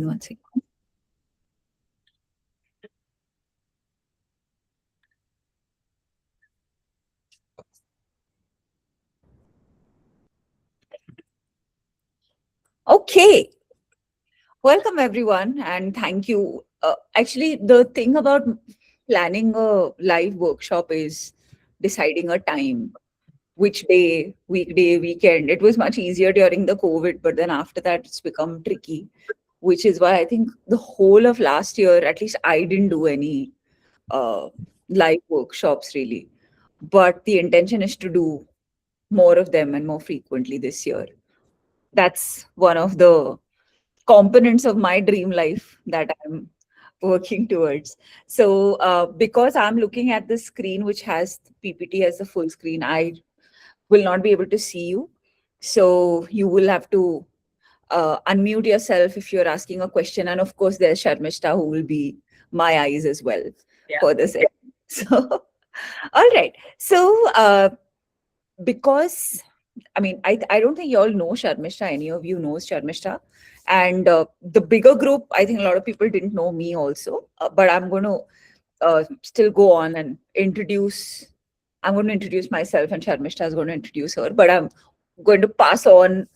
one second. Okay. Welcome, everyone, and thank you. Actually, the thing about planning a live workshop is deciding a time, which day, weekday, weekend. It was much easier during the COVID, but then after that, it's become tricky, which is why I think the whole of last year, at least I didn't do any uh, live workshops really. But the intention is to do more of them and more frequently this year. That's one of the components of my dream life that I'm working towards. So, because I'm looking at the screen, which has PPT as the full screen, I will not be able to see you. So, you will have to unmute yourself if you're asking a question. And of course, there's Sharmishta who will be my eyes as well for this. So, all right. So, because I don't think you all know Sharmishta. Any of you knows Sharmishta, and the bigger group. I think a lot of people didn't know me also. But I'm going to still go on and introduce. I'm going to introduce myself, and Sharmishta is going to introduce her. But I'm going to pass on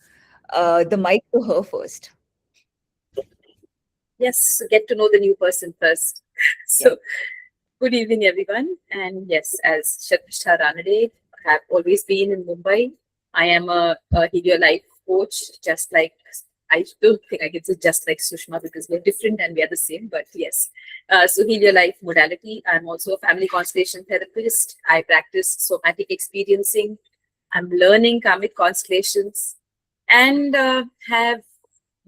the mic to her first. Yes, get to know the new person first. So, good evening, everyone. And yes, as Sharmishtha Ranade, I have always been in Mumbai. I am a Helio Life coach, just like, I don't think I can say just like Sushma because we're different and we are the same, but yes. So Helio Life modality. I'm also a family constellation therapist. I practice somatic experiencing. I'm learning karmic constellations and have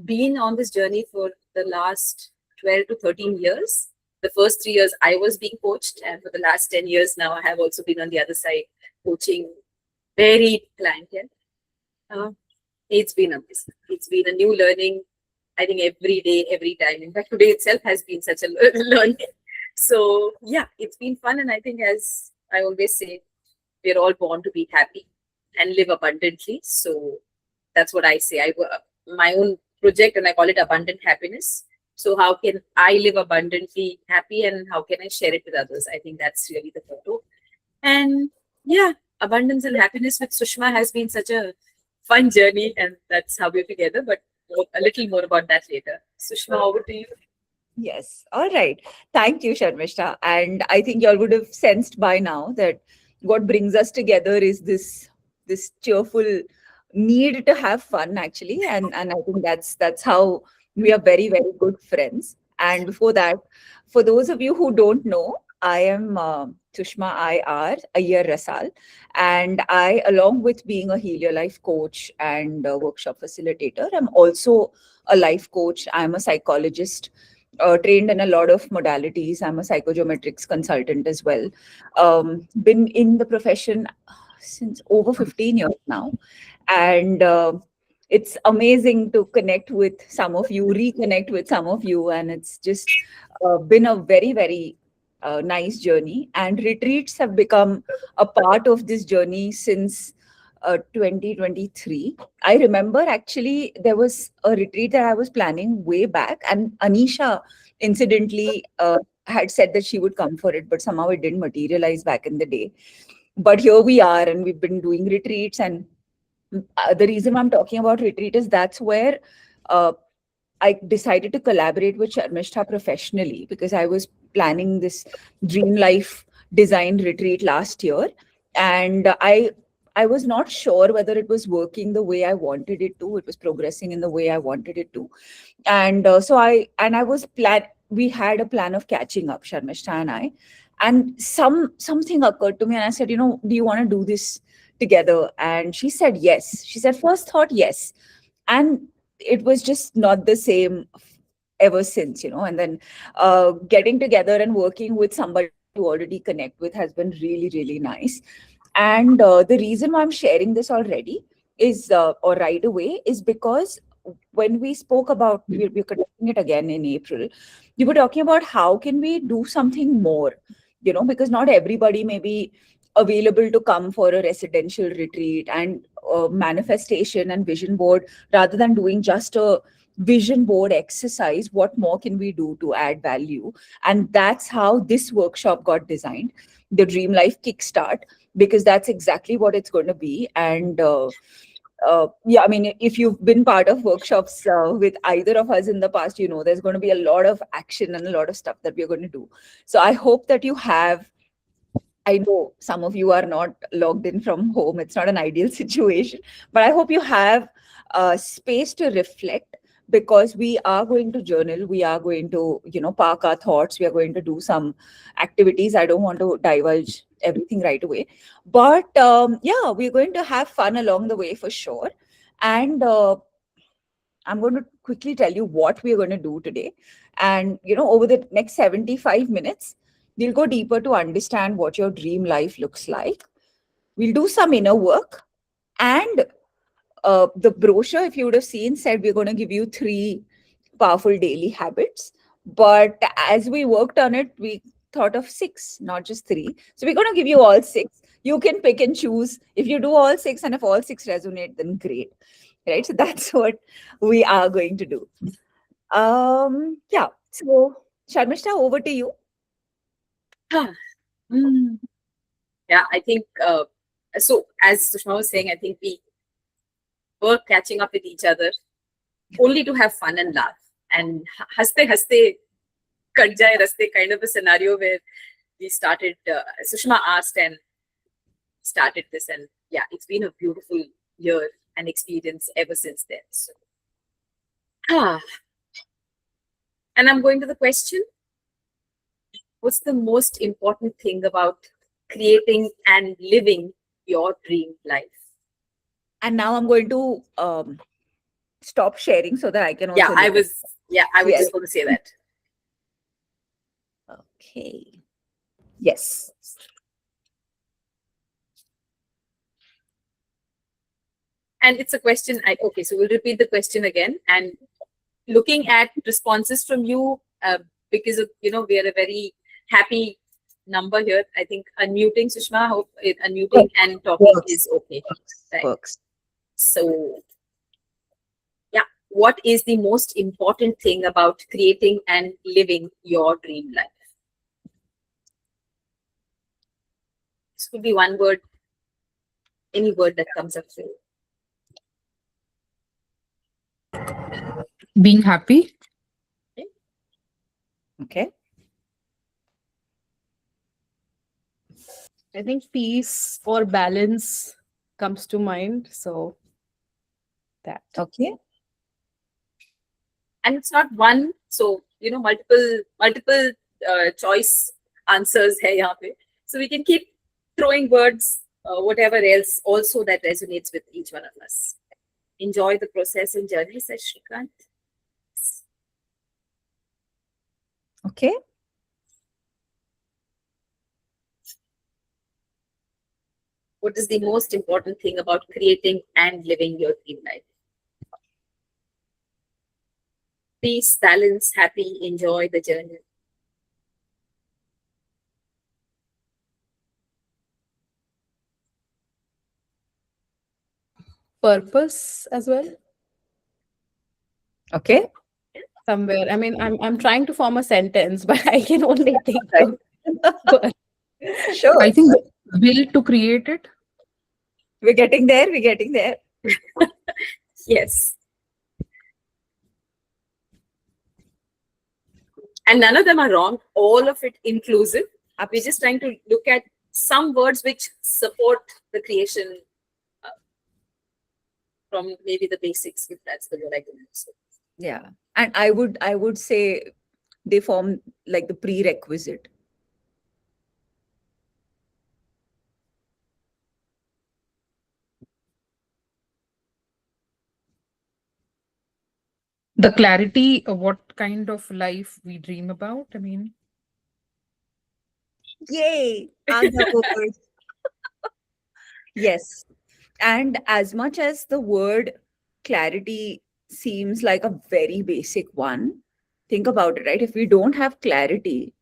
been on this journey for the last 12 to 13 years. The first 3 years I was being coached, and for the last 10 years now, I have also been on the other side coaching varied clientele. It's been amazing. It's been a new learning, I think, every day, every time. In fact, today itself has been such a learning. So, yeah, it's been fun. And I think, as I always say, we're all born to be happy and live abundantly. So, that's what I say. My own project, and I call it abundant happiness. So how can I live abundantly happy, and how can I share it with others? I think that's really the photo. And yeah, abundance and happiness with Sushma has been such a fun journey, and that's how we're together. But a little more about that later. Sushma, over to you. Yes. All right. Thank you, Sharmishta. And I think y'all would have sensed by now that what brings us together is this cheerful need to have fun, actually. And I think that's how we are very, very good friends. And before that, for those of you who don't know, I am Sushma IR, Ayyar Rasal. And I, along with being a Helio Life coach and a workshop facilitator, I'm also a life coach. I'm a psychologist, trained in a lot of modalities. I'm a psychogeometrics consultant as well. Been in the profession since over 15 years now. And it's amazing to connect with some of you, reconnect with some of you. And it's just been a very, very nice journey. And retreats have become a part of this journey since 2023. I remember actually there was a retreat that I was planning way back, and Anisha incidentally had said that she would come for it, but somehow it didn't materialize back in the day. But here we are, and we've been doing retreats. And the reason I'm talking about retreat is that's where uh, I decided to collaborate with Sharmishta professionally, because I was planning this dream life design retreat last year, and I was not sure whether it was working the way I wanted it to. It was progressing in the way I wanted it to, and so I was plan. We had a plan of catching up, Sharmishta and I, and something occurred to me, and I said, do you want to do this together? And she said yes. She said first thought yes, and it was just not the same ever since. And then getting together and working with somebody to already connect with has been really, really nice. And the reason why I'm sharing this already is or right away is because when we spoke about, we're conducting it again in April, we were talking about how can we do something more, because not everybody may be available to come for a residential retreat and manifestation and vision board, rather than doing just a vision board exercise. What more can we do to add value? And that's how this workshop got designed, the Dream Life Kickstart, because that's exactly what it's going to be. And yeah, I mean, if you've been part of workshops with either of us in the past, you know there's going to be a lot of action and a lot of stuff that we're going to do. So I hope that you have, I know some of you are not logged in from home. It's not an ideal situation, but I hope you have space to reflect, because we are going to journal. We are going to, park our thoughts. We are going to do some activities. I don't want to divulge everything right away, but yeah, we're going to have fun along the way for sure. And I'm going to quickly tell you what we're going to do today. And, over the next 75 minutes, we'll go deeper to understand what your dream life looks like. We'll do some inner work. And the brochure, if you would have seen, said we're going to give you 3 powerful daily habits. But as we worked on it, we thought of 6, not just 3. So we're going to give you all 6. You can pick and choose. If you do all 6, and if all 6 resonate, then great. Right? So that's what we are going to do. Yeah. So, Sharmishtha, over to you. Yeah, I think so. As Sushma was saying, I think we were catching up with each other only to have fun and laugh. And haste kat jaye raste kind of a scenario where we started. Sushma asked and started this, and yeah, it's been a beautiful year and experience ever since then. So, and I'm going to the question: what's the most important thing about creating and living your dream life? And now I'm going to stop sharing so that I can also. I was just going to say that. Okay. Yes. And it's a question. Okay, so we'll repeat the question again. And looking at responses from you, because of, we are a very happy number here. I think unmuting, Sushma, hope unmuting and talking is okay. Right. Works. So, yeah, what is the most important thing about creating and living your dream life? This could be one word, any word that comes up for you. Being happy. Okay. I think peace or balance comes to mind. So that. Okay. And it's not one, so multiple choice answers hai yahan pe. So we can keep throwing words, whatever else also that resonates with each one of us. Enjoy the process and journey, says Shrikant. Okay. What is the most important thing about creating and living your dream life? Peace, balance, happy, enjoy the journey. Purpose as well. Okay. Somewhere. I mean, I'm trying to form a sentence, but I can only think of Sure. I think the will to create it. We're getting there. We're getting there. Yes. And none of them are wrong. All of it inclusive. We're just trying to look at some words which support the creation from maybe the basics, if that's the word I can use. Yeah. And I would say they form like the prerequisite. The clarity of what kind of life we dream about. I mean, Yay. Yes. And as much as the word clarity seems like a very basic one, think about it, right? If we don't have clarity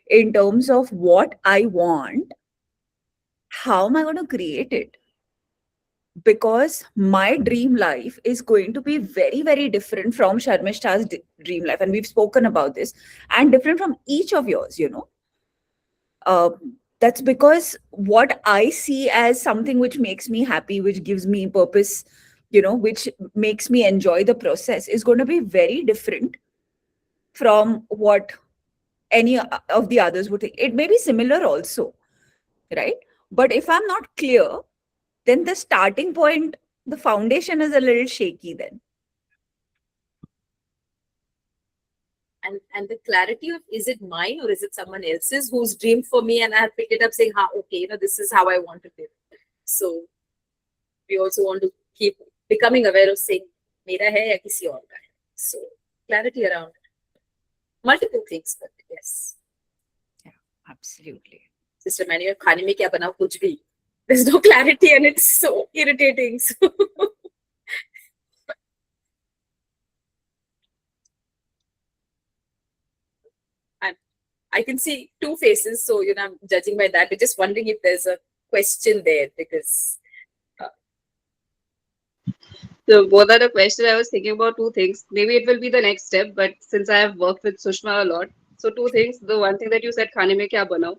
in terms of what I want, how am I going to create it? because my dream life is going to be very, very different from Sharmishta's dream life. And we've spoken about this, and different from each of yours, that's because what I see as something which makes me happy, which gives me purpose, which makes me enjoy the process, is going to be very different from what any of the others would think. It may be similar also, right? But if I'm not clear, then the starting point, the foundation is a little shaky then. And the clarity of, is it mine or is it someone else's who's dreamed for me, and I have picked it up saying, okay, this is how I want to live. So we also want to keep becoming aware of saying, mera hai ya kisi aur ka hai. So clarity around multiple things, but yes. Yeah, absolutely. Sister Manu, खाने में क्या बनाओ कुछ भी. There's no clarity and it's so irritating. So I can see two faces, so I'm judging by that. But just wondering if there's a question there, because So both are the questions. I was thinking about two things. Maybe it will be the next step, but since I have worked with Sushma a lot, so two things. The one thing that you said, "Khane mein kya banao?"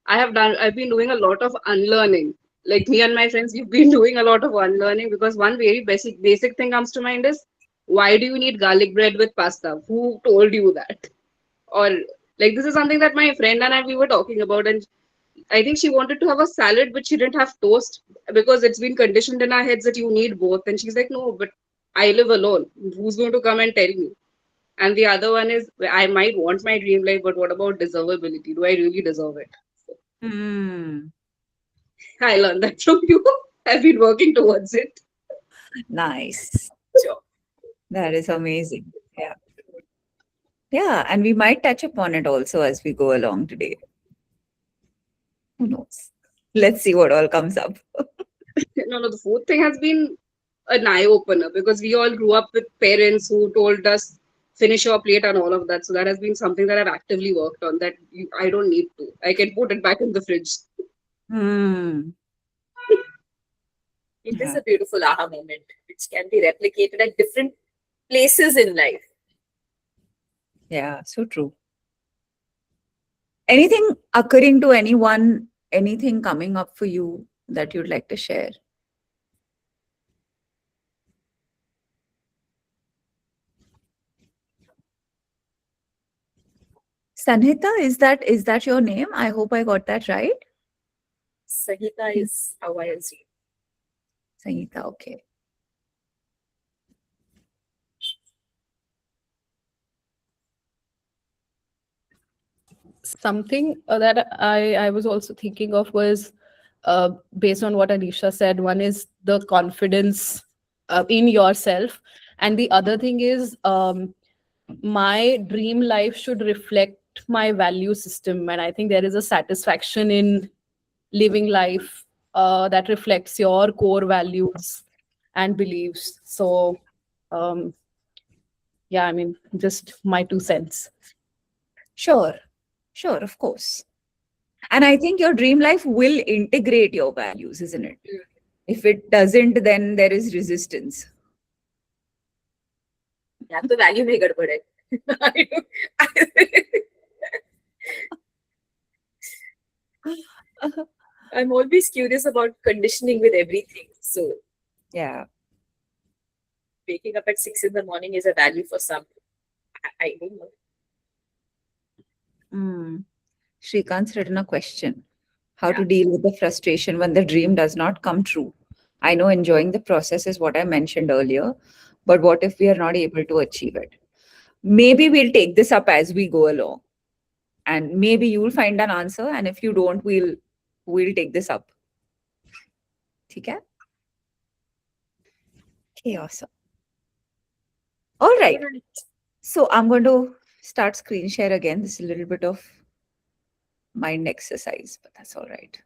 I've been doing a lot of unlearning. Like me and my friends, we've been doing a lot of unlearning because one very basic thing comes to mind is, why do you need garlic bread with pasta? Who told you that? Or like this is something that my friend and I we were talking about, and I think she wanted to have a salad, but she didn't have toast because it's been conditioned in our heads that you need both. And she's like, no, but I live alone. Who's going to come and tell me? And the other one is, I might want my dream life, but what about deservability? Do I really deserve it? I learned that from you. I've been working towards it. Nice. sure. That is amazing. Yeah. Yeah. And we might touch upon it also as we go along today. Who knows? Let's see what all comes up. No, the fourth thing has been an eye opener because we all grew up with parents who told us finish your plate and all of that. So that has been something that I've actively worked on. That I don't need to. I can put it back in the fridge. It is a beautiful aha moment, which can be replicated at different places in life. Yeah, so true. Anything occurring to anyone, anything coming up for you that you'd like to share? Sanhita, is that your name? I hope I got that right. Sahita is how I assume. Sanhita, okay. Something that I was also thinking of was based on what Anisha said. One is the confidence in yourself, and the other thing is my dream life should reflect my value system, and I think there is a satisfaction in living life that reflects your core values and beliefs. So yeah, I mean, just my 2 cents. Sure, of course. And I think your dream life will integrate your values, isn't it? If it doesn't, then there is resistance. Yeah, the value mein gadbad hai. I'm always curious about conditioning with everything. So yeah, waking up at 6 in the morning is a value for some. I don't know. Shrikant's written a question. How to deal with the frustration when the dream does not come true. I know enjoying the process is what I mentioned earlier, but what if we are not able to achieve it? Maybe we'll take this up as we go along. And maybe you'll find an answer. And if you don't, we'll take this up. Okay? Okay, awesome. All right. So I'm going to start screen share again. This is a little bit of mind exercise, but that's all right.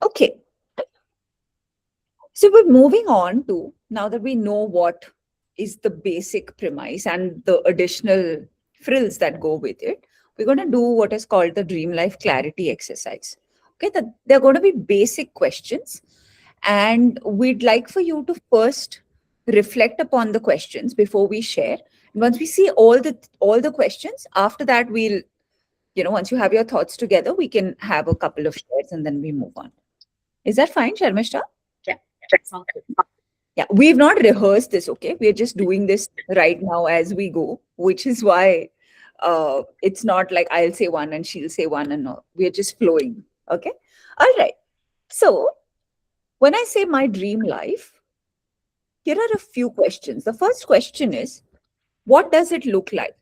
Okay. So we're moving on to, now that we know what is the basic premise and the additional frills that go with it, we're going to do what is called the dream life clarity exercise. Okay, they're going to be basic questions, and we'd like for you to first reflect upon the questions before we share. And once we see all the questions, after that we'll, once you have your thoughts together, we can have a couple of shares and then we move on. Is that fine, Sharmishta? Yeah, sounds good. Yeah, we've not rehearsed this, okay? We're just doing this right now as we go, which is why it's not like I'll say one and she'll say one and no. We're just flowing, okay? All right. So when I say my dream life, here are a few questions. The first question is, what does it look like?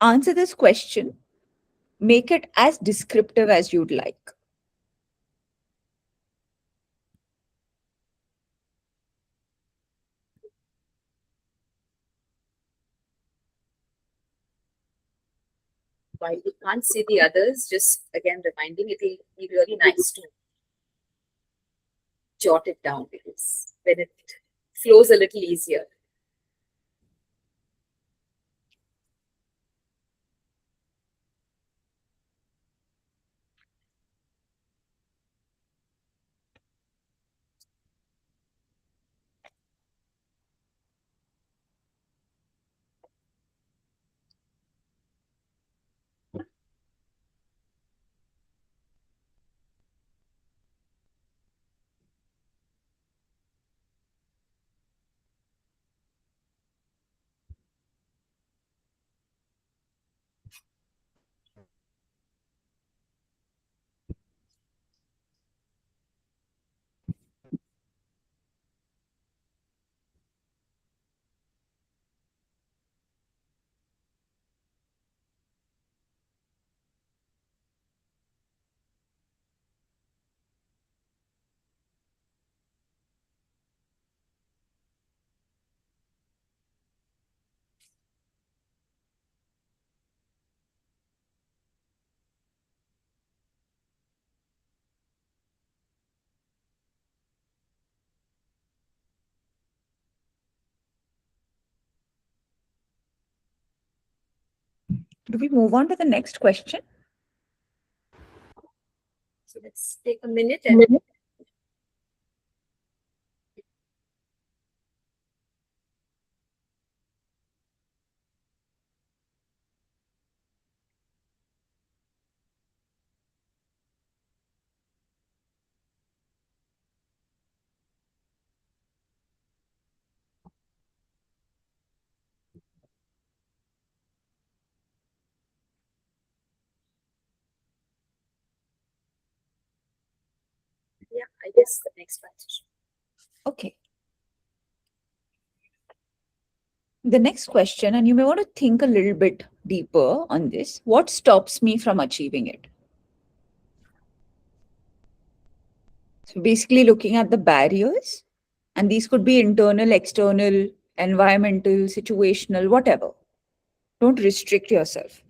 Answer this question. Make it as descriptive as you'd like. While you can't see the others, just again reminding, it'll be really nice to jot it down, because when it flows a little easier. Do we move on to the next question? So let's take a minute and yeah, I guess the next one. Okay. The next question, and you may want to think a little bit deeper on this. What stops me from achieving it? So basically looking at the barriers, and these could be internal, external, environmental, situational, whatever. Don't restrict yourself.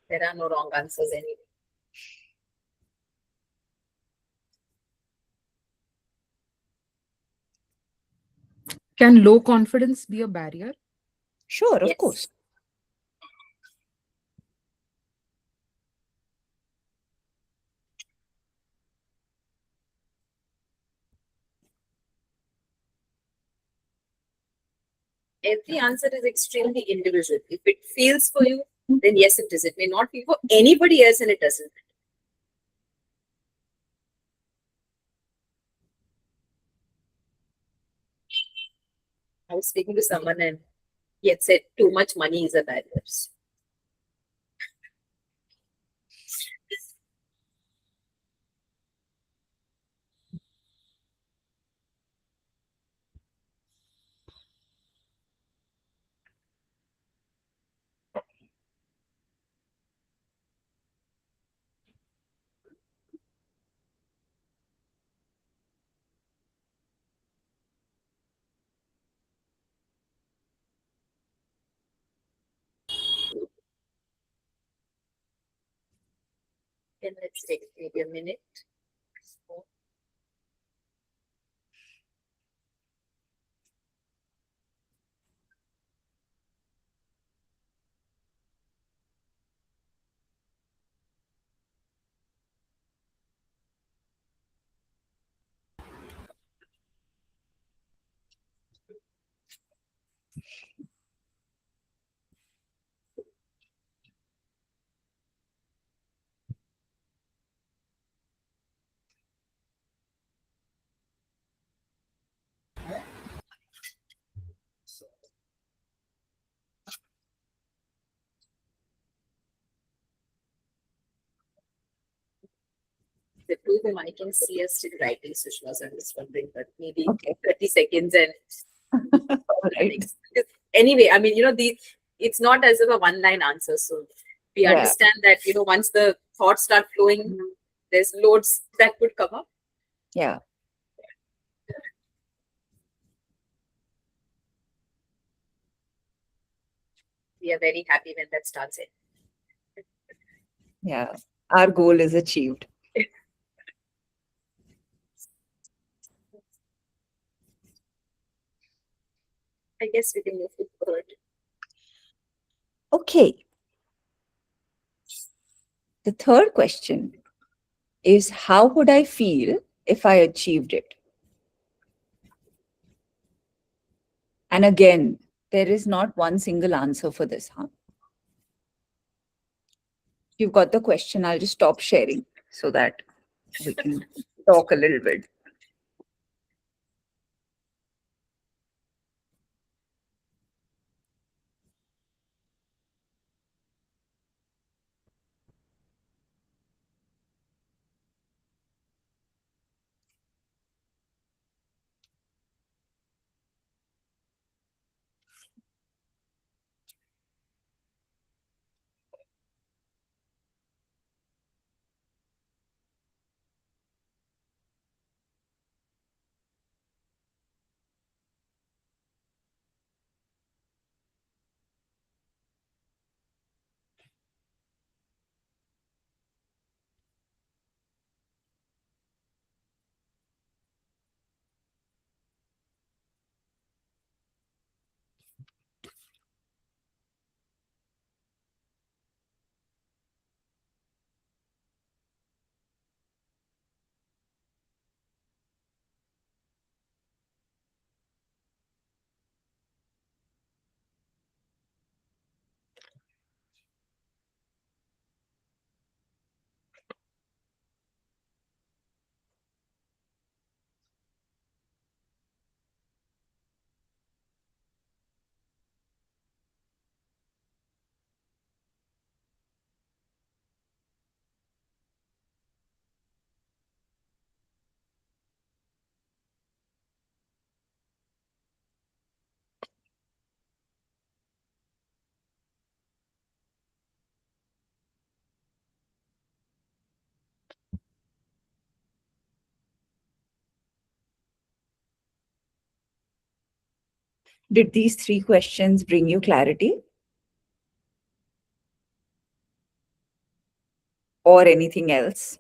There are no wrong answers anyway. Can low confidence be a barrier? Sure, of Yes. course. Every answer is extremely individual. If it feels for you, then yes, it is. It may not be for anybody else, and it doesn't. I was speaking to someone and he had said too much money is a barrier. Then let's take maybe a minute. the two whom I can see are still writing, Sushma, so I'm just wondering, but maybe Okay. 30 seconds and All right. anyway, I mean, it's not as if a one-line answer. So we Yeah. understand that, once the thoughts start flowing, there's loads that could come up. Yeah. We are very happy when that starts in. Yeah. Our goal is achieved. I guess we can move forward. Okay. The third question is, how would I feel if I achieved it? And again, there is not one single answer for this, huh? You've got the question. I'll just stop sharing so that we can talk a little bit. Did these three questions bring you clarity? Or anything else?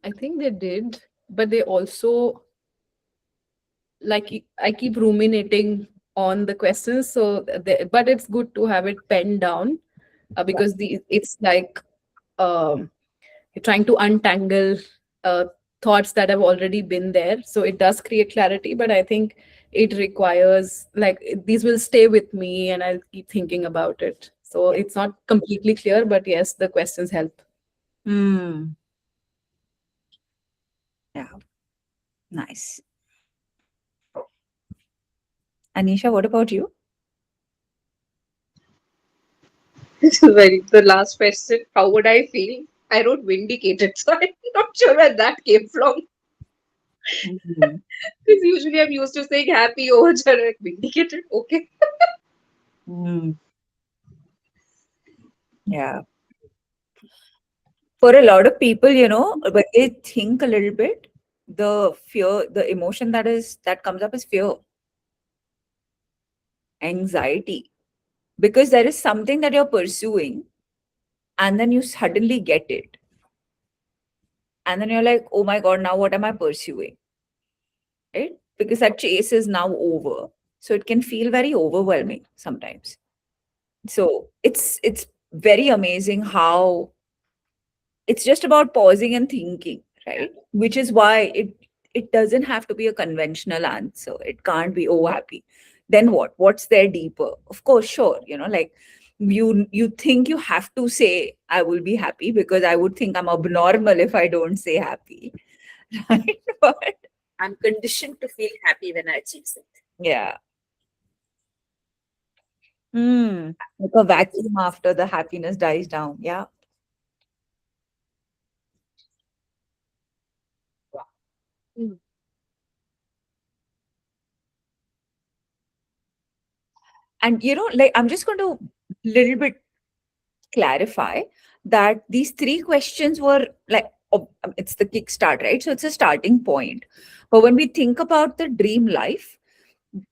I think they did, but they also, like, I keep ruminating on the questions. So, but it's good to have it penned down, because it's like, you're trying to untangle uh, thoughts that have already been there. So it does create clarity, but I think it requires, like, these will stay with me and I'll keep thinking about it. So it's not completely clear, but yes, the questions help. Hmm. Yeah. Nice. Anisha, what about you? The last question, how would I feel? I wrote vindicated, so I'm not sure where that came from. Mhm. Because usually I'm used to saying happy, overjoyed, vindicated. Okay. Mm. Yeah. For a lot of people, when they think a little bit, the fear, the emotion that comes up is fear, anxiety, because there is something that you're pursuing and then you suddenly get it. And then you're like, oh my God, now what am I pursuing? Right? Because that chase is now over. So it can feel very overwhelming sometimes. So it's very amazing how it's just about pausing and thinking, right? Which is why it doesn't have to be a conventional answer. It can't be, oh, happy. Then what? What's there deeper? Of course, sure. Like you think you have to say, I will be happy, because I would think I'm abnormal if I don't say happy. Right? But I'm conditioned to feel happy when I achieve something. Yeah. Like a vacuum after the happiness dies down. Yeah. Mm. And like I'm just going to little bit clarify that these three questions were like it's the kickstart, right? So it's a starting point. But when we think about the dream life,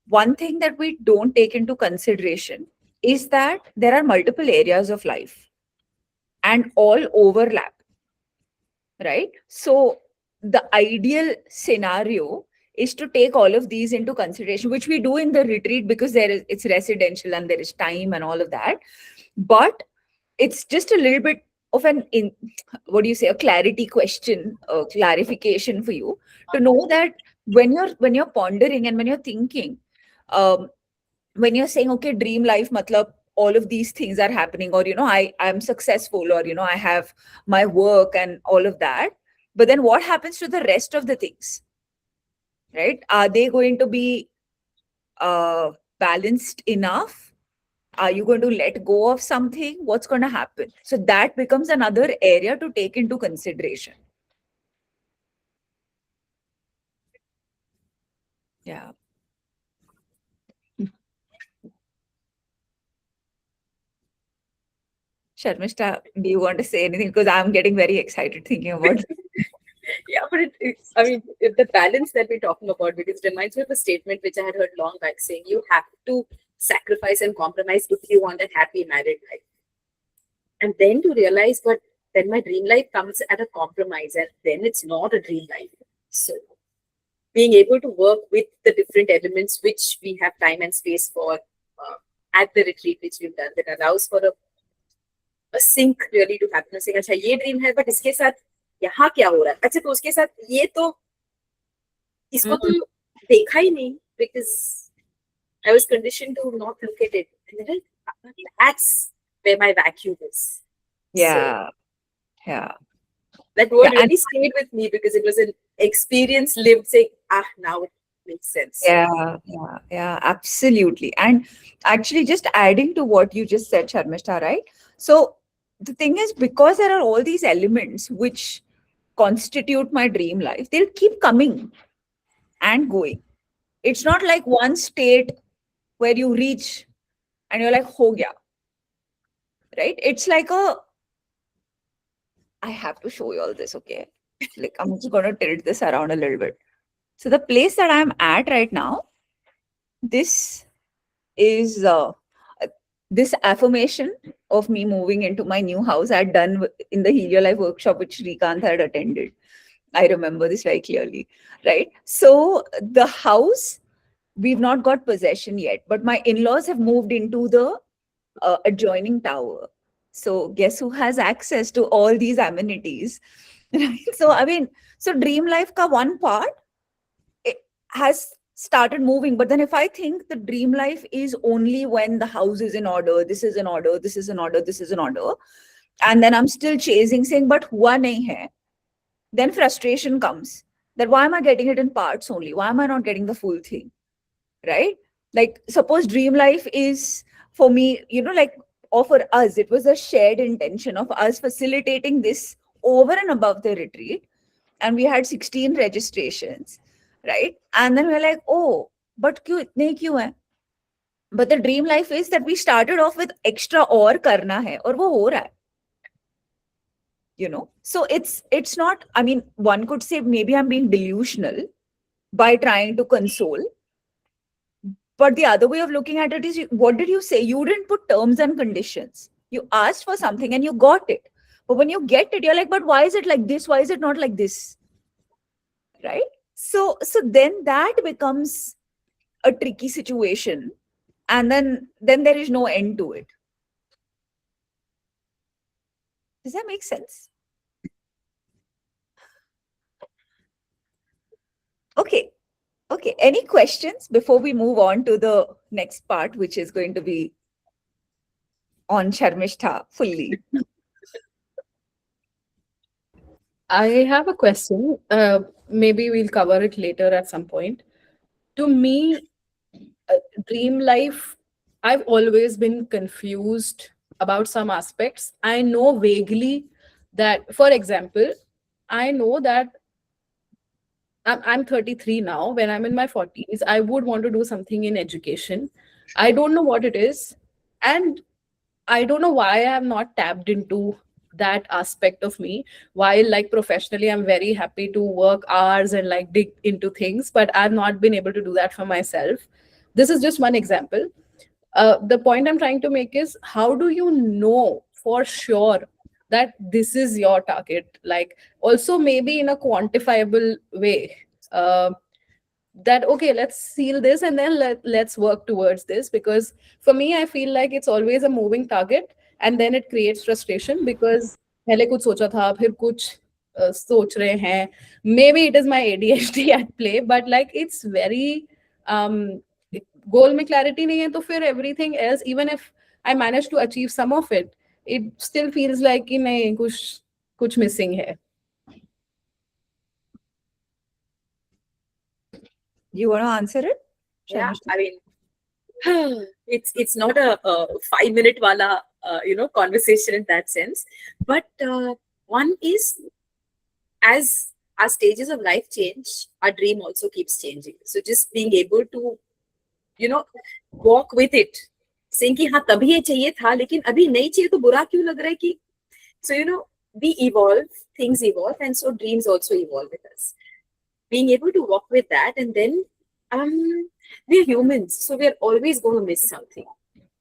one thing that we don't take into consideration is that there are multiple areas of life and all overlap, right? So the ideal scenario is to take all of these into consideration, which we do in the retreat because it's residential and there is time and all of that. But it's just a little bit of what do you say, a clarity question, a clarification for you to know that when you're pondering and when you're thinking, um, when you're saying, okay, dream life matlab all of these things are happening, or I'm successful, or I have my work and all of that, but then what happens to the rest of the things, right? Are they going to be balanced enough? Are you going to let go of something? What's going to happen? So that becomes another area to take into consideration. Yeah. Sharmishta, do you want to say anything? Because I'm getting very excited thinking about Yeah, but I mean, the balance that we're talking about, because it reminds me of a statement which I had heard long back saying you have to sacrifice and compromise if you want a happy married life. And then to realize, but then my dream life comes at a compromise, and then it's not a dream life. So being able to work with the different elements which we have time and space for at the retreat which we've done, that allows for a sync really to happen. Saying, अच्छा ये dream है but इसके साथ यहाँ क्या हो रहा है, अच्छा तो उसके साथ ये तो इसको तो देखा ही नहीं, because I was conditioned to not look at it, and then that's where my vacuum is. yeah, yeah. That word Yeah, and really stayed with me because it was an experience lived, saying, now it makes sense. yeah, absolutely. And actually, just adding to what you just said, Sharmishta, right? So the thing is, because there are all these elements which constitute my dream life, they'll keep coming and going. It's not like one state where you reach and you're like, ho gaya, right? It's like I have to show you all this, okay? Like, I'm just going to tilt this around a little bit. So the place that I'm at right now, this is this affirmation of me moving into my new house I had done in the Heal Your Life workshop, which Srikanth had attended. I remember this very clearly, right? So the house, we've not got possession yet, but my in-laws have moved into the adjoining tower. So guess who has access to all these amenities? Right? So I mean, so dream life ka one part, it has started moving. But then if I think the dream life is only when the house is in order, this is in order, this is in order, this is in order, and then I'm still chasing, saying, but hua nahi hai, then frustration comes that why am I getting it in parts only? Why am I not getting the full thing? Right? Like, suppose dream life is for me, like, or for us, it was a shared intention of us facilitating this over and above the retreat. And we had 16 registrations, right? And then we're like, oh, but kyun itne kyun hai? But the dream life is that we started off with extra और करना है और वो हो रहा है. So it's not, I mean, one could say maybe I'm being delusional by trying to console. But the other way of looking at it is, what did you say? You didn't put terms and conditions. You asked for something and you got it. But when you get it, you're like, but why is it like this? Why is it not like this? Right? So then that becomes a tricky situation. And then there is no end to it. Does that make sense? Okay. Any questions before we move on to the next part, which is going to be on Sharmishtha fully? I have a question. Maybe we'll cover it later at some point. To me, dream life, I've always been confused about some aspects. I know vaguely that, for example, I know that I'm 33 now. When I'm in my 40s, I would want to do something in education. I don't know what it is. And I don't know why I have not tapped into that aspect of me. While, like, professionally, I'm very happy to work hours and like dig into things, but I've not been able to do that for myself. This is just one example. The point I'm trying to make is, how do you know for sure that this is your target? Like, also maybe in a quantifiable way. That okay, let's seal this and then let's work towards this, because for me I feel like it's always a moving target, and then it creates frustration because पहले कुछ सोचा था फिर कुछ सोच रहे हैं. Maybe it is my ADHD at play, but like it's very um goal में clarity नहीं है, तो फिर everything else, even if I manage to achieve some of it, it still feels like कि नहीं, कुछ कुछ missing है. You want to answer it? Yeah, Sharmishtha? I mean, it's not a 5-minute wala conversation in that sense, but one is, as our stages of life change, our dream also keeps changing. So just being able to walk with it, saying कि हाँ तभी ये चाहिए था लेकिन अभी नहीं चाहिए तो बुरा क्यों लग रहा है कि, so we evolve, things evolve, and so dreams also evolve with us. Being able to walk with that, and then we're humans, so we're always going to miss something,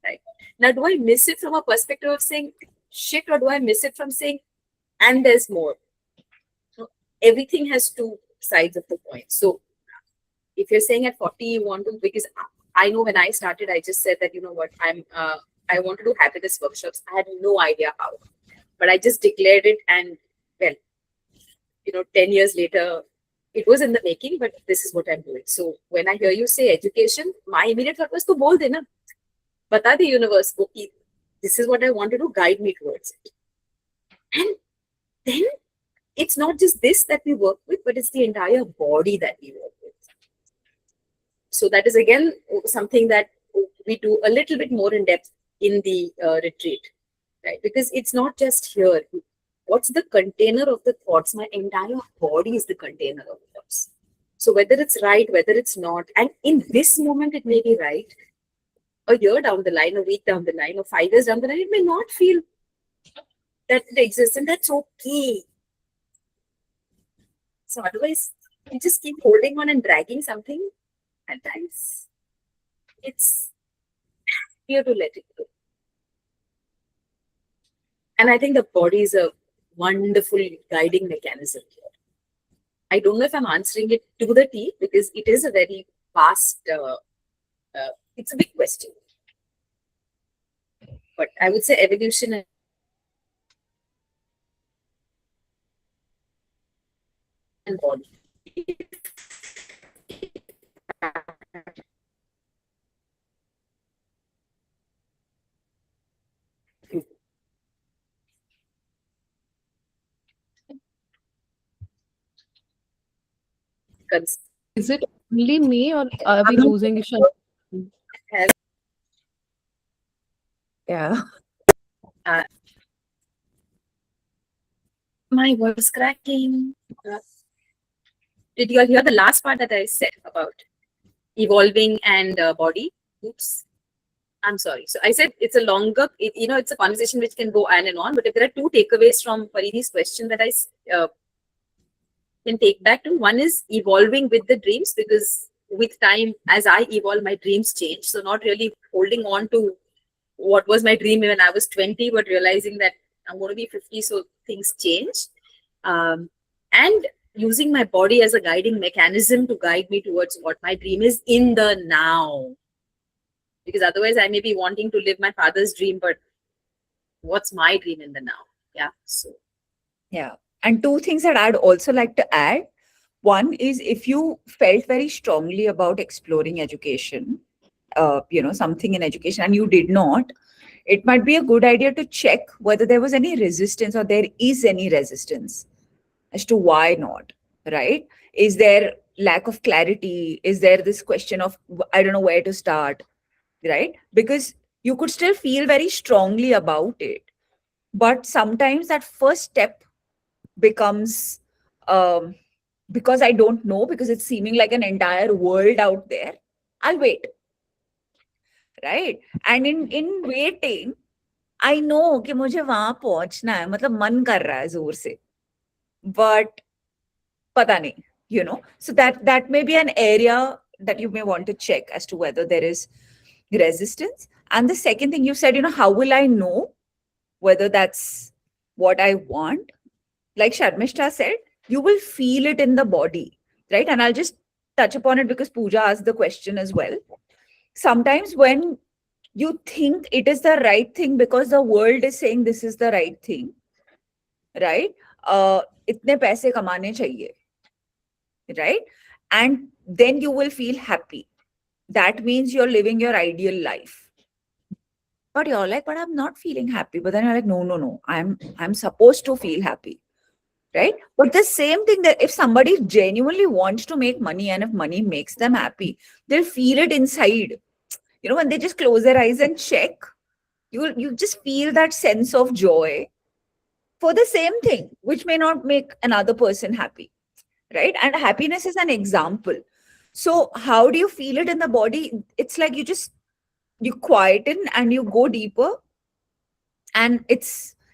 right? Now, do I miss it from a perspective of saying shit, or do I miss it from saying and there's more? So everything has two sides of the coin. So if you're saying at 40 you want to, because I know when I started, I just said that, you know what, I want to do happiness workshops. I had no idea how, but I just declared it, and well, 10 years later, it was in the making, but this is what I'm doing. So when I hear you say education, my immediate thought was to bol de na. Bata the universe ko ki this is what I want to do, guide me towards it. And then it's not just this that we work with, but it's the entire body that we work with. So that is again something that we do a little bit more in depth in the retreat, right? Because it's not just here. What's the container of the thoughts? My entire body is the container of the thoughts. So whether it's right, whether it's not, and in this moment it may be right, a year down the line, a week down the line, or 5 years down the line, it may not feel that it exists, and that's okay. So otherwise, you just keep holding on and dragging something. At times, it's here to let it go. And I think the body is a wonderful guiding mechanism here. I don't know if I'm answering it to the T, because it is a very vast, it's a big question. But I would say evolution and body. Is it only me, or are we losing Ishan? Yeah. My voice cracking. Did you all hear the last part that I said about evolving and body? Oops. I'm sorry. So I said it's a longer, it's a conversation which can go on and on. But if there are two takeaways from Paridi's question that I can take back to, one is evolving with the dreams, because with time, as I evolve, my dreams change. So not really holding on to what was my dream when I was 20, but realizing that I'm going to be 50, so things change. And using my body as a guiding mechanism to guide me towards what my dream is in the now. Because otherwise I may be wanting to live my father's dream, but what's my dream in the now? Yeah. So. Yeah. And two things that I'd also like to add. One is, if you felt very strongly about exploring education, something in education, and you did not, it might be a good idea to check whether there was any resistance, or there is any resistance as to why not, right? Is there lack of clarity? Is there this question of, I don't know where to start, right? Because you could still feel very strongly about it. But sometimes that first step becomes, because I don't know, because it's seeming like an entire world out there, I'll wait, right? And in waiting, I know कि मुझे वहां पहुंचना है, मतलब मन कर रहा है जोर से, but पता नहीं, so that may be an area that you may want to check as to whether there is resistance. And the second thing you said, how will I know whether that's what I want? Like Sharmishta said, you will feel it in the body, right? And I'll just touch upon it because Pooja asked the question as well. Sometimes when you think it is the right thing because the world is saying this is the right thing, right? Itne paise kamane chahiye, right? And then you will feel happy. That means you're living your ideal life. But you're like, but I'm not feeling happy. But then you're like, no. I'm supposed to feel happy. Right? But the same thing, that if somebody genuinely wants to make money and if money makes them happy, they'll feel it inside. When they just close their eyes and check, you just feel that sense of joy for the same thing, which may not make another person happy. Right? And happiness is an example. So how do you feel it in the body? It's like you quieten and you go deeper, and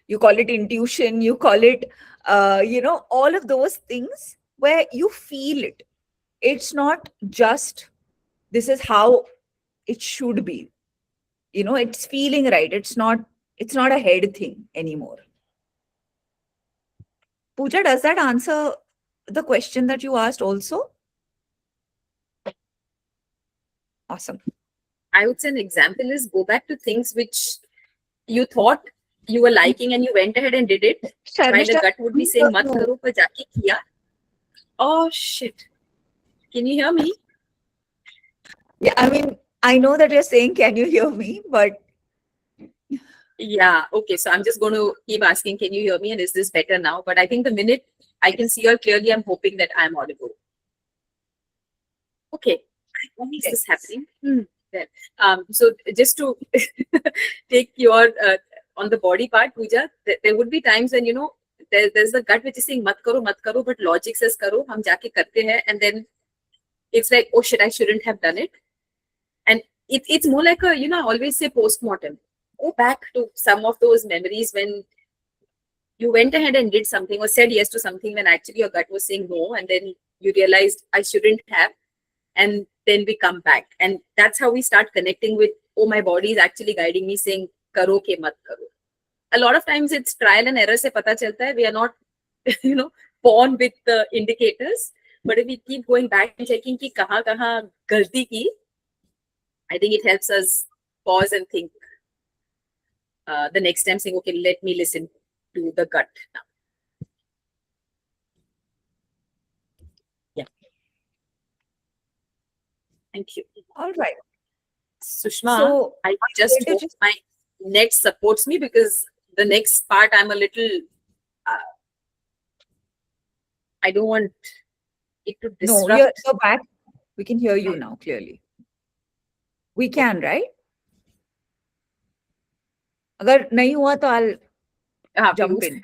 you call it intuition, you call it all of those things where you feel it. It's not just this is how it should be. It's feeling right. It's not a head thing anymore. Pooja, does that answer the question that you asked also? Awesome. I would say an example is go back to things which you thought you were liking and you went ahead and did it. While the gut would be saying, mat karo, par jaake kiya. Oh shit. Can you hear me? Yeah, I mean, I know that you're saying, can you hear me? But yeah, okay. So I'm just going to keep asking, can you hear me? And is this better now? But I think the minute I can see her clearly, I'm hoping that I'm audible. Okay. Why is this happening? Well, so just to take your on the body part, Pooja, there would be times when there's the gut which is saying mat karo, but logic says karo, hum jaake karte hai, and then it's like, oh shit, I shouldn't have done it. And it's more like I always say post-mortem. Go back to some of those memories when you went ahead and did something or said yes to something when actually your gut was saying no, and then you realized I shouldn't have. And then we come back, and that's how we start connecting with, oh, my body is actually guiding me saying karo ke mat karo. A lot of times it's trial and error se pata chalta hai. We are not born with the indicators, but if we keep going back and checking ki kahan galti ki, I think it helps us pause and think the next time, saying, okay, let me listen to the gut now. Yeah. Thank you. all right. Sushma, So I just hope my net supports me, because the next part I'm a little, I don't want it to disrupt. No, you're back. We can hear you now clearly. We can, right? अगर नहीं हुआ तो I'll jump in.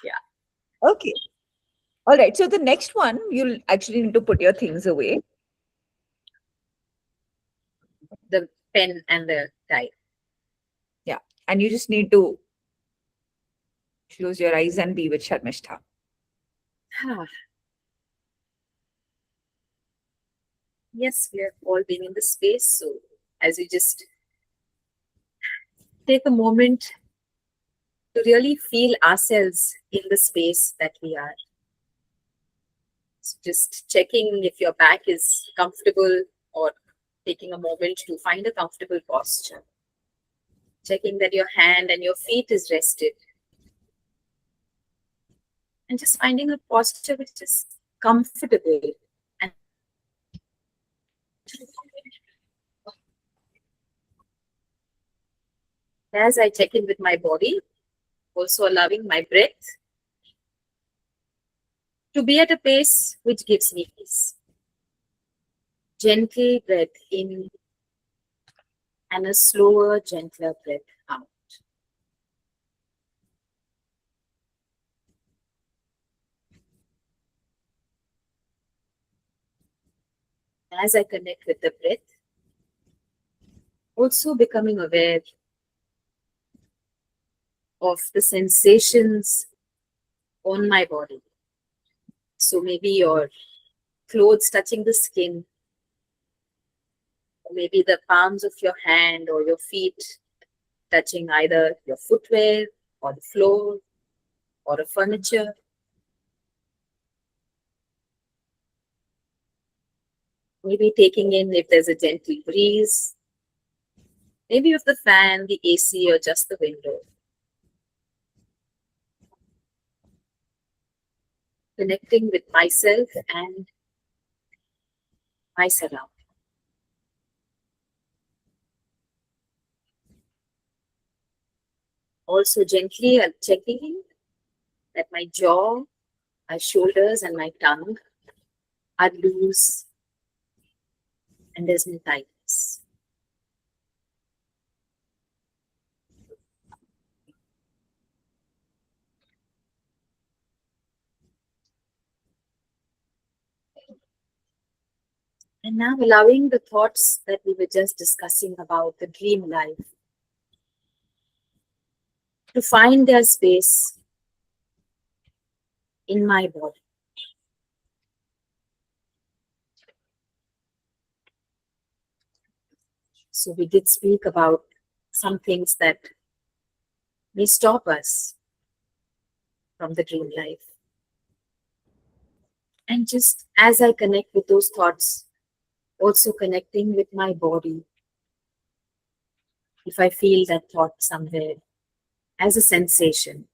Yeah. Okay. All right. So the next one, you'll actually need to put your things away. The pen and the die. Yeah. And you just need to close your eyes and be with Sharmishtha. Yes, we have all been in this space. So as you just take a moment to really feel ourselves in the space that we are. So just checking if your back is comfortable, or taking a moment to find a comfortable posture. Checking that your hand and your feet is rested. And just finding a posture which is comfortable. And as I check in with my body, also allowing my breath to be at a pace which gives me peace. Gentle breath in and a slower, gentler breath out. As I connect with the breath, also becoming aware of the sensations on my body. So maybe your clothes touching the skin, or maybe the palms of your hand or your feet touching either your footwear or the floor or a furniture. Maybe taking in if there's a gentle breeze, maybe of the fan, the AC, or just the window. Connecting with myself and my surroundings. Also gently checking that my jaw, my shoulders, and my tongue are loose and there's no tightness. And now allowing the thoughts that we were just discussing about the dream life to find their space in my body. So we did speak about some things that may stop us from the dream life. And just as I connect with those thoughts, also connecting with my body. If I feel that thought somewhere as a sensation,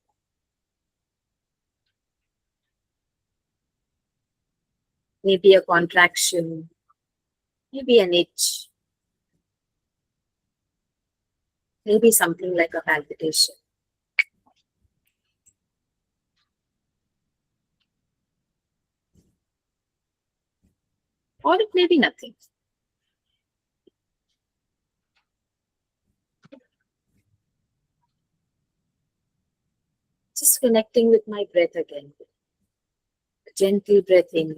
maybe a contraction, maybe an itch, maybe something like a palpitation. Or it may be nothing. Just connecting with my breath again. A gentle breath in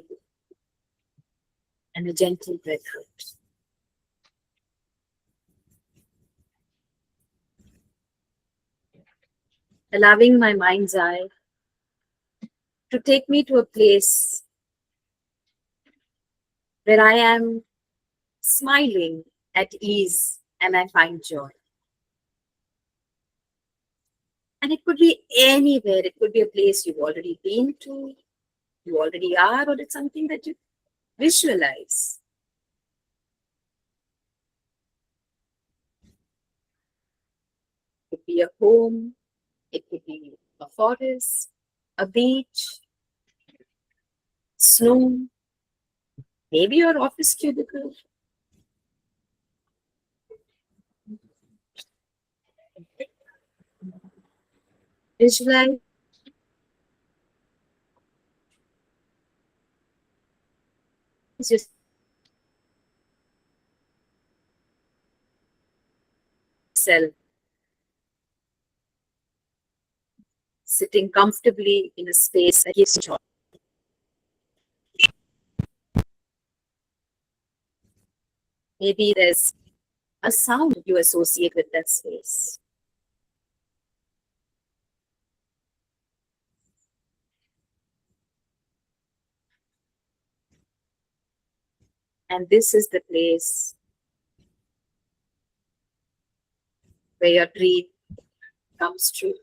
and a gentle breath out. Allowing my mind's eye to take me to a place where I am smiling at ease and I find joy. And it could be anywhere. It could be a place you've already been to, you already are, or it's something that you visualize. It could be a home, it could be a forest, a beach, snow, maybe your office cubicle. Visualize yourself sitting comfortably in a space that gives joy. Maybe there's a sound you associate with that space. And this is the place where your dream comes true.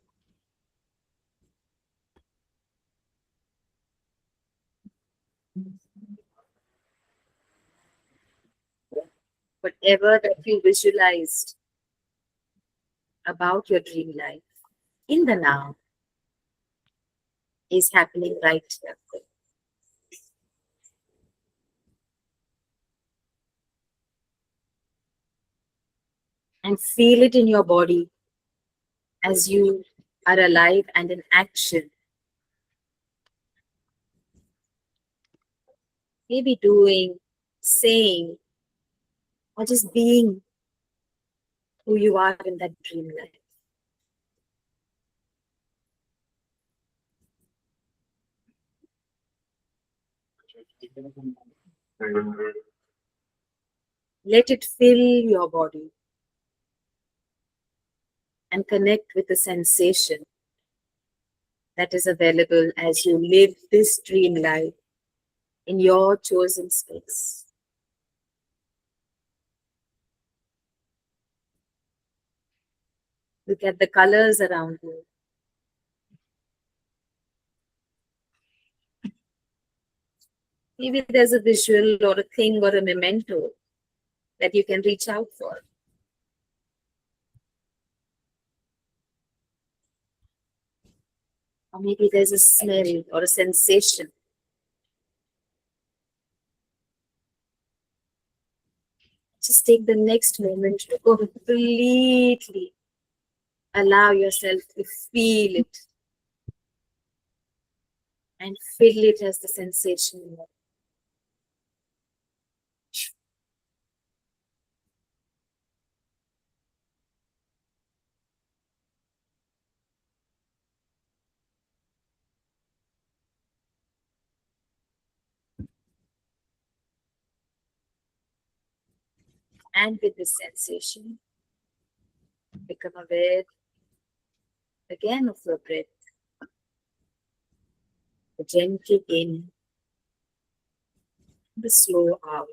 Whatever that you visualized about your dream life in the now is happening right now. And feel it in your body as you are alive and in action maybe doing, saying, or just being who you are in that dream life. Let it fill your body and connect with the sensation that is available as you live this dream life in your chosen space. Look at the colors around you. Maybe there's a visual or a thing or a memento that you can reach out for. Or maybe there's a smell or a sensation. Just take the next moment to completely allow yourself to feel it and feel it as the sensation. And with this sensation, become aware again of your breath. The gentle in, the slow out.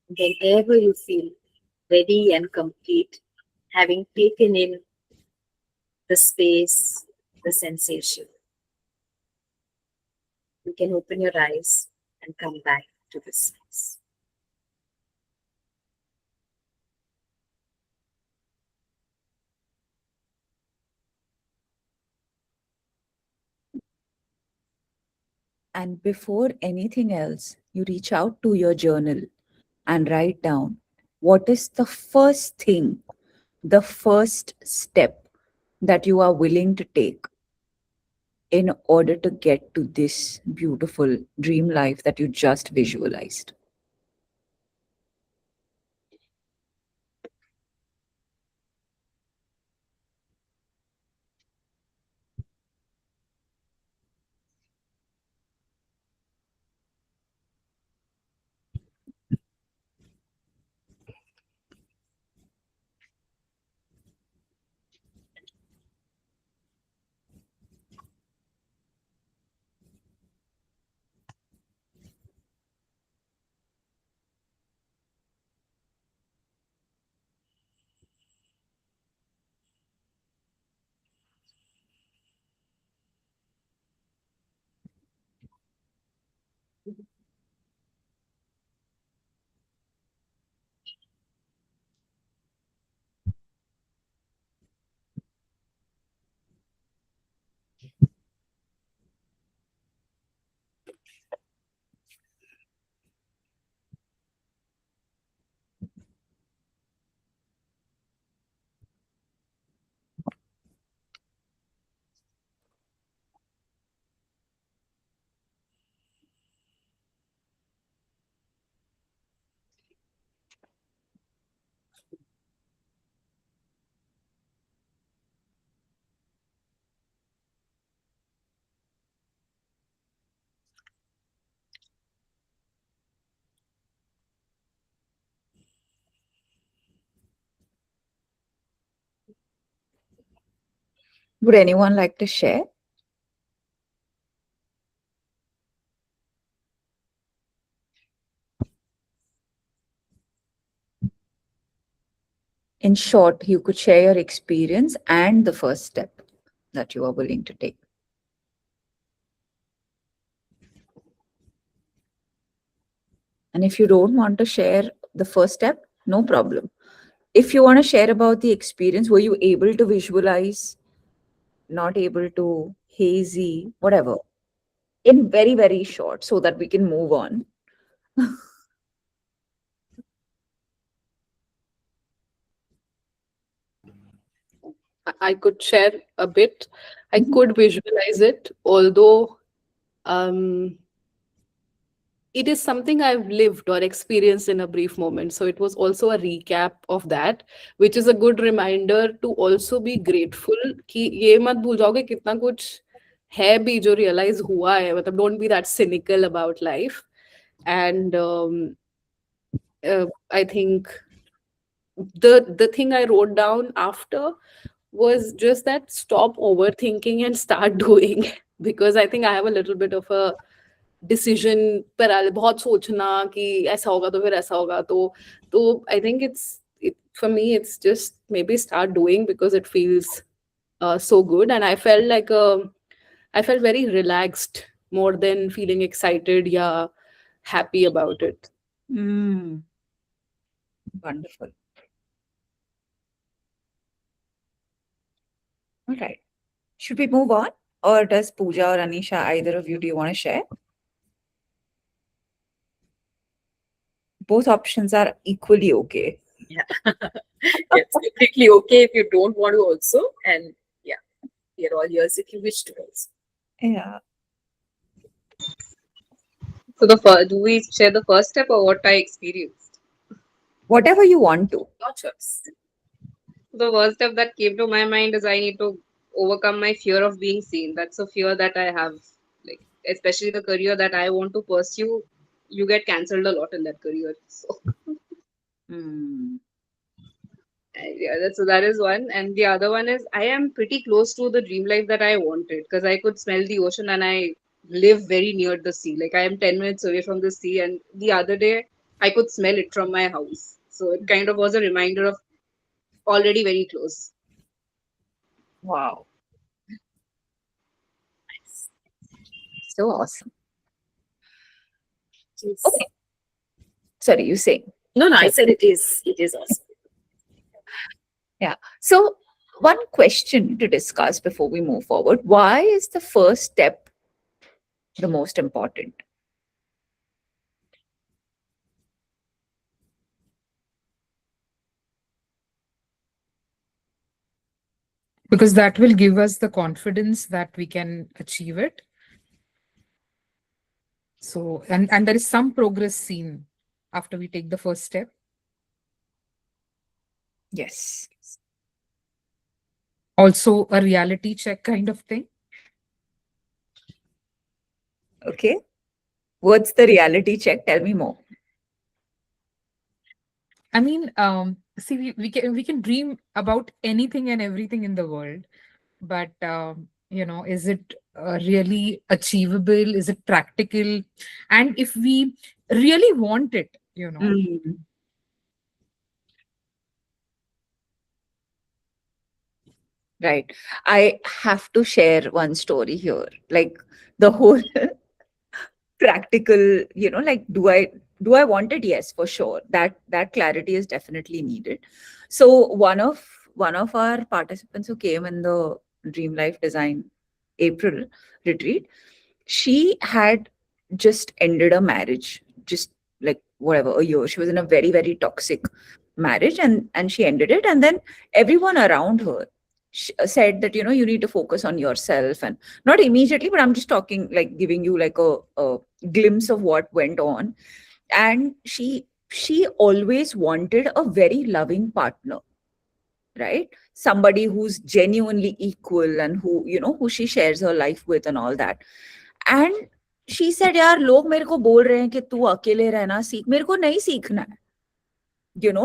Whenever you feel ready and complete, having taken in the space, the sensation, you can open your eyes and come back to the space. And before anything else, you reach out to your journal and write down what is the first thing, the first step that you are willing to take in order to get to this beautiful dream life that you just visualized. Would anyone like to share? In short, you could share your experience and the first step that you are willing to take. And if you don't want to share the first step, no problem. If you want to share about the experience, were you able to visualize, not able to, hazy, whatever, in very, very short, so that we can move on. I could share a bit. I could visualize it, although um, it is something I've lived or experienced in a brief moment. So it was also a recap of that, which is a good reminder to also be grateful कि ये मत भूल जाओगे कितना कुछ है भी जो realize हुआ है. मतलब don't be that cynical about life. And I think the thing I wrote down after was just that stop overthinking and start doing, because I think I have a little bit of a decision पर बहुत सोचना कि ऐसा होगा तो फिर ऐसा होगा तो I think for me it's just maybe start doing because it feels so good, and I felt very relaxed more than feeling excited, yeah, happy about it. Wonderful. All right. Should we move on? Or does Pooja or Anisha, either of you, do you want to share? Both options are equally okay. Yeah. It's completely okay if you don't want to also. And yeah, we are all yours if you wish to also. Yeah. So do we share the first step or what I experienced? Whatever you want to. Your choice. The first step that came to my mind is I need to overcome my fear of being seen. That's a fear that I have, like especially the career that I want to pursue. You get cancelled a lot in that career. So yeah, so that is one. And the other one is I am pretty close to the dream life that I wanted because I could smell the ocean and I live very near the sea. Like I am 10 minutes away from the sea, and the other day I could smell it from my house. So it kind of was a reminder of already very close. Wow. So awesome. Yes. Okay. Sorry, you saying? No, I said it is awesome. Yeah. So one question to discuss before we move forward. Why is the first step the most important? Because that will give us the confidence that we can achieve it. So, and there is some progress seen after we take the first step. Yes. Also a reality check kind of thing. Okay. What's the reality check? Tell me more. I mean, see, we can dream about anything and everything in the world, but is it really achievable? Is it practical? And if we really want it, Right. I have to share one story here. Like the whole practical, like do I want it? Yes, for sure. That clarity is definitely needed. So one of our participants who came in the Dream Life Design April retreat, she had just ended a marriage, just like whatever, a year. She was in a very, very toxic marriage, and she ended it. And then everyone around her said that you need to focus on yourself, and not immediately, but I'm just talking, like giving you like a glimpse of what went on. And she always wanted a very loving partner, right? Somebody who's genuinely equal and who she shares her life with and all that. And she said, यार लोग मेरे को बोल रहे हैं कि तू अकेले रहना सीख, मेरे को नहीं सीखना है.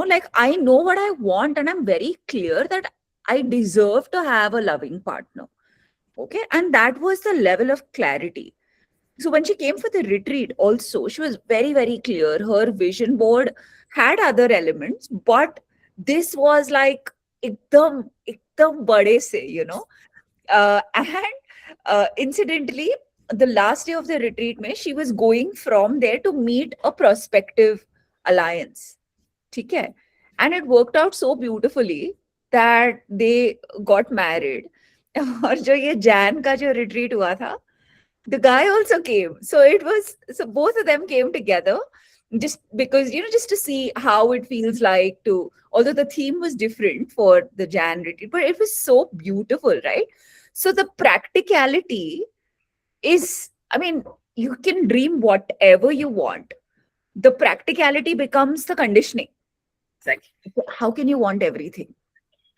Like I know what I want, and I'm very clear that I deserve to have a loving partner. Okay. And that was the level of clarity. So when she came for the retreat also, she was very, very clear. Her vision board had other elements, but this was like ekdam bade se, and incidentally, the last day of the retreat, she was going from there to meet a prospective alliance. Okay? And it worked out so beautifully that they got married. और जो ये Jan का जो retreat हुआ था, the guy also came. So both of them came together just because, just to see how it feels like although the theme was different for the Jan retreat, but it was so beautiful, right? So the practicality is, I mean, you can dream whatever you want. The practicality becomes the conditioning. Exactly. How can you want everything?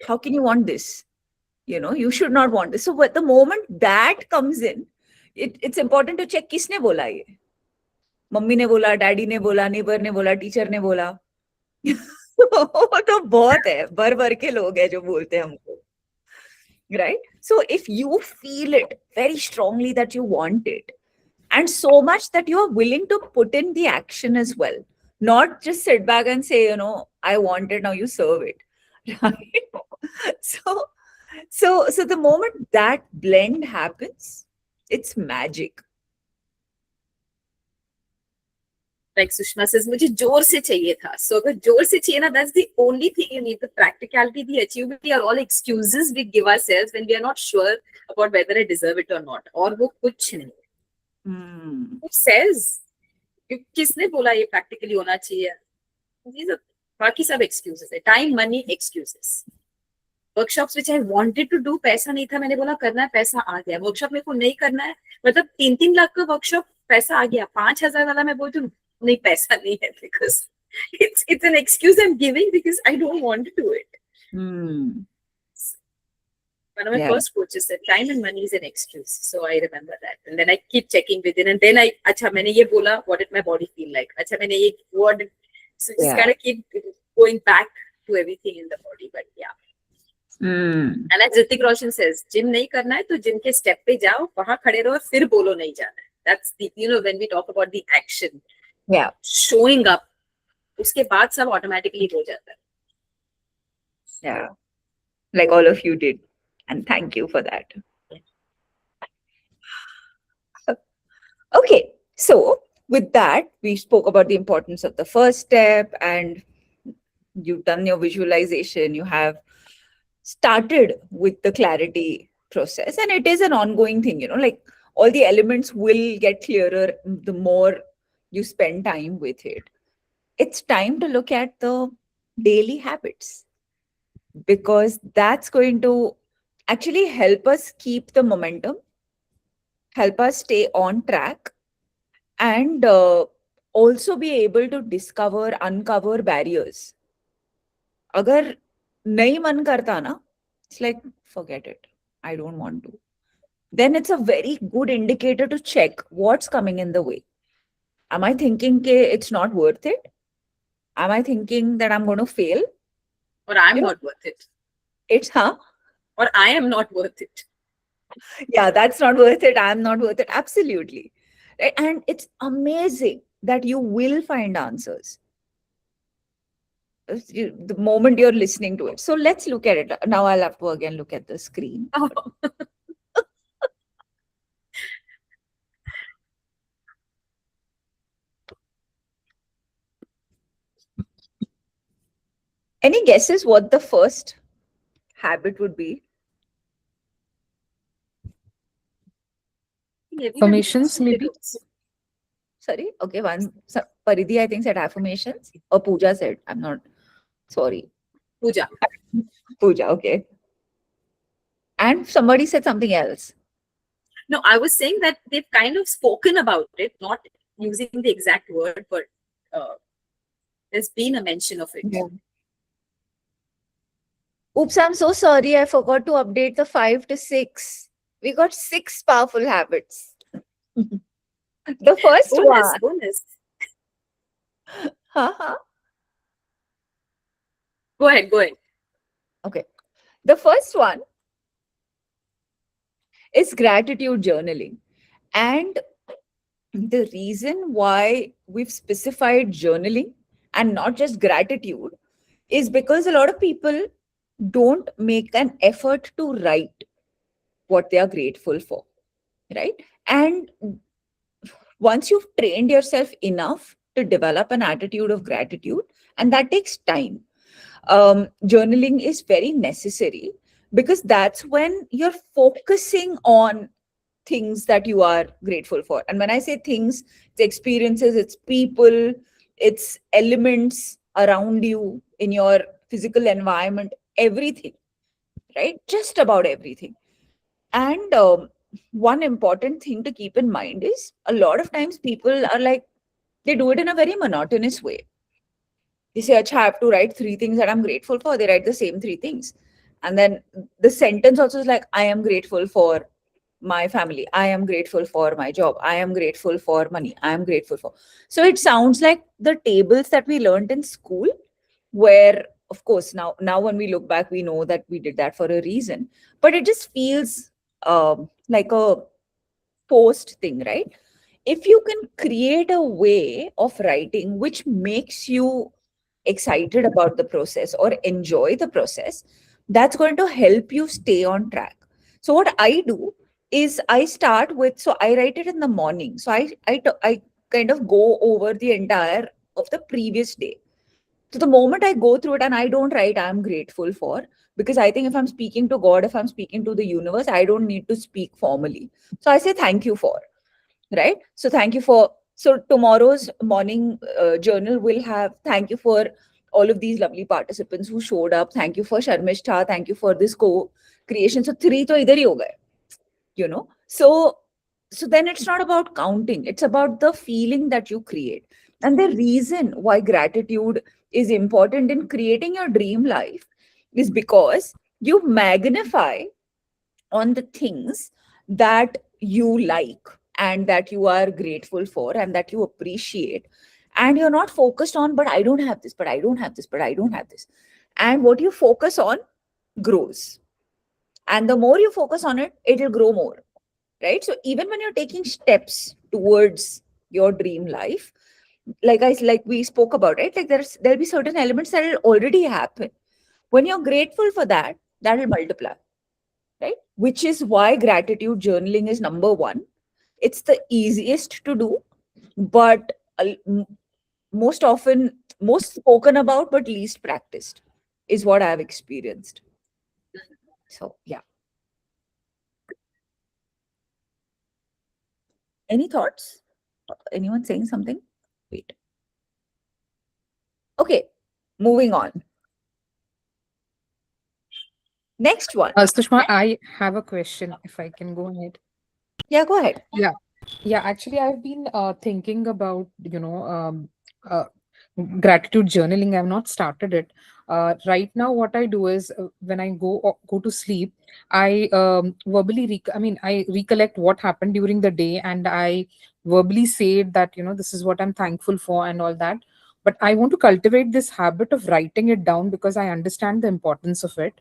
How can you want this? You should not want this. So the moment that comes in, it's important to check किसने बोला ये. Mummy ने बोला, daddy ने बोला, neighbour ने बोला, teacher ने बोला. वो तो बहुत है, भर भर के लोग हैं जो बोलते हैं हमको. Right? So if you feel it very strongly that you want it, and so much that you are willing to put in the action as well, not just sit back and say, I want it, now you serve it. Right? So the moment that blend happens, it's magic. Like Sushma says, मुझे जोर से चाहिए था. So अगर जोर से चाहिए ना, that's the only thing you need. The practicality, the achievability are all excuses we give ourselves when we are not sure about whether I deserve it or not. और वो कुछ नहीं. Who says? किसने बोला ये practically होना चाहिए? These are बाकी सब excuses है. Time, money, excuses. Workshops which I wanted to do, पैसा नहीं था, मैंने बोला करना है, पैसा आ गया. Workshop मेरे को नहीं करना है, मतलब 3-3 लाख का workshop, पैसा आ गया. 5,000 वाला मैं बोलती हूँ नहीं, पैसा नहीं है, because it's an excuse I'm giving because I don't want to do it. One of my first coaches said time and money is an excuse. So I remember that, and then I keep checking within, and then अच्छा मैंने ये बोला, what did my body feel like? अच्छा मैंने ये what? So just kind of keep going back to everything in the body, but yeah. And as Hrithik Roshan says, gym नहीं करना है तो gym के step पे जाओ, वहाँ खड़े रहो, फिर बोलो नहीं जाना है. That's the, when we talk about the action, showing up, उसके बाद सब automatically हो जाता है. Yeah, like all of you did, and thank you for that. Okay, so with that, we spoke about the importance of the first step, and you've done your visualization, you have started with the clarity process, and it is an ongoing thing, like all the elements will get clearer the more you spend time with it. It's time to look at the daily habits, because that's going to actually help us keep the momentum, help us stay on track, and also be able to uncover barriers. Agar nahi man karta na, it's like, forget it, I don't want to. Then it's a very good indicator to check what's coming in the way. Am I thinking it's not worth it? Am I thinking that I'm going to fail? Or I'm not worth it. Or I am not worth it. Yeah, that's not worth it. I'm not worth it. Absolutely. Right? And it's amazing that you will find answers the moment you're listening to it. So let's look at it. Now I'll have to again look at the screen. Oh. Any guesses what the first habit would be? Affirmations, maybe? Sorry? Okay, Paridhi, I think, said affirmations. Or Pooja said. I'm not... Sorry. Pooja, okay. And somebody said something else. No, I was saying that they've kind of spoken about it, not using the exact word, but there's been a mention of it. Yeah. Oops, I'm so sorry. I forgot to update the 5 to 6. We got 6 powerful habits. The first one. Bonus. Haha. Go ahead. Okay. The first one is gratitude journaling. And the reason why we've specified journaling and not just gratitude is because a lot of people don't make an effort to write what they are grateful for, right? And once you've trained yourself enough to develop an attitude of gratitude, and that takes time, journaling is very necessary, because that's when you're focusing on things that you are grateful for. And when I say things, it's experiences, it's people, it's elements around you in your physical environment, everything, right? Just about everything. And one important thing to keep in mind is a lot of times people are like, they do it in a very monotonous way. They say, Acha, I have to write 3 things that I'm grateful for. They write the same 3 things. And then the sentence also is like, I am grateful for my family. I am grateful for my job. I am grateful for money. I am grateful for. So it sounds like the tables that we learned in school, where, of course, now when we look back, we know that we did that for a reason. But it just feels like a forced thing, right? If you can create a way of writing which makes you excited about the process or enjoy the process, that's going to help you stay on track. So what I do is I start with, so I write it in the morning. So I kind of go over the entire of the previous day. So the moment I go through it and I don't write I'm grateful for, because I think if I'm speaking to God, if I'm speaking to the universe, I don't need to speak formally. So I say thank you for, right? So thank you for, so tomorrow's morning journal will have thank you for all of these lovely participants who showed up. Thank you for Sharmishtha. Thank you for this co-creation. So 3 to idhar hi ho gaye, you know? So then it's not about counting. It's about the feeling that you create. And the reason why gratitude is important in creating your dream life is because you magnify on the things that you like and that you are grateful for and that you appreciate, and you're not focused on, but I don't have this, but I don't have this, but I don't have this. And what you focus on grows, and the more you focus on it, it'll grow more, right? So even when you're taking steps towards your dream life, like we spoke about, right? Like there'll be certain elements that will already happen. When you're grateful for that, that will multiply, right? Which is why gratitude journaling is number one. It's the easiest to do, but most often, most spoken about, but least practiced is what I've experienced. So, yeah. Any thoughts? Anyone saying something? Wait. Okay, moving on. Next one. Sushma, I have a question if I can go ahead. Yeah, go ahead. Yeah, actually, I've been thinking about, gratitude journaling. I've not started it. Right now, what I do is when I go to sleep, I I recollect what happened during the day, and I verbally say that, this is what I'm thankful for and all that. But I want to cultivate this habit of writing it down because I understand the importance of it.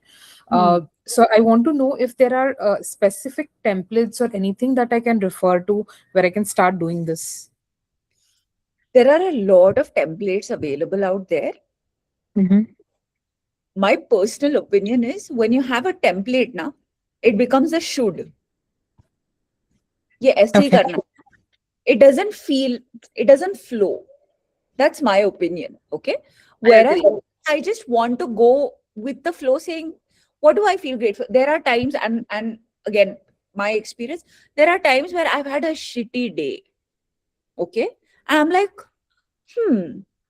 So I want to know if there are specific templates or anything that I can refer to where I can start doing this. There are a lot of templates available out there. My personal opinion is when you have a template now, it becomes a should. Yeah, ऐसे ही Okay. करना. It doesn't feel, it doesn't flow. That's my opinion. Okay. Whereas I just want to go with the flow, saying, what do I feel grateful? There are times, and again, my experience, there are times where I've had a shitty day. Okay. And I'm like,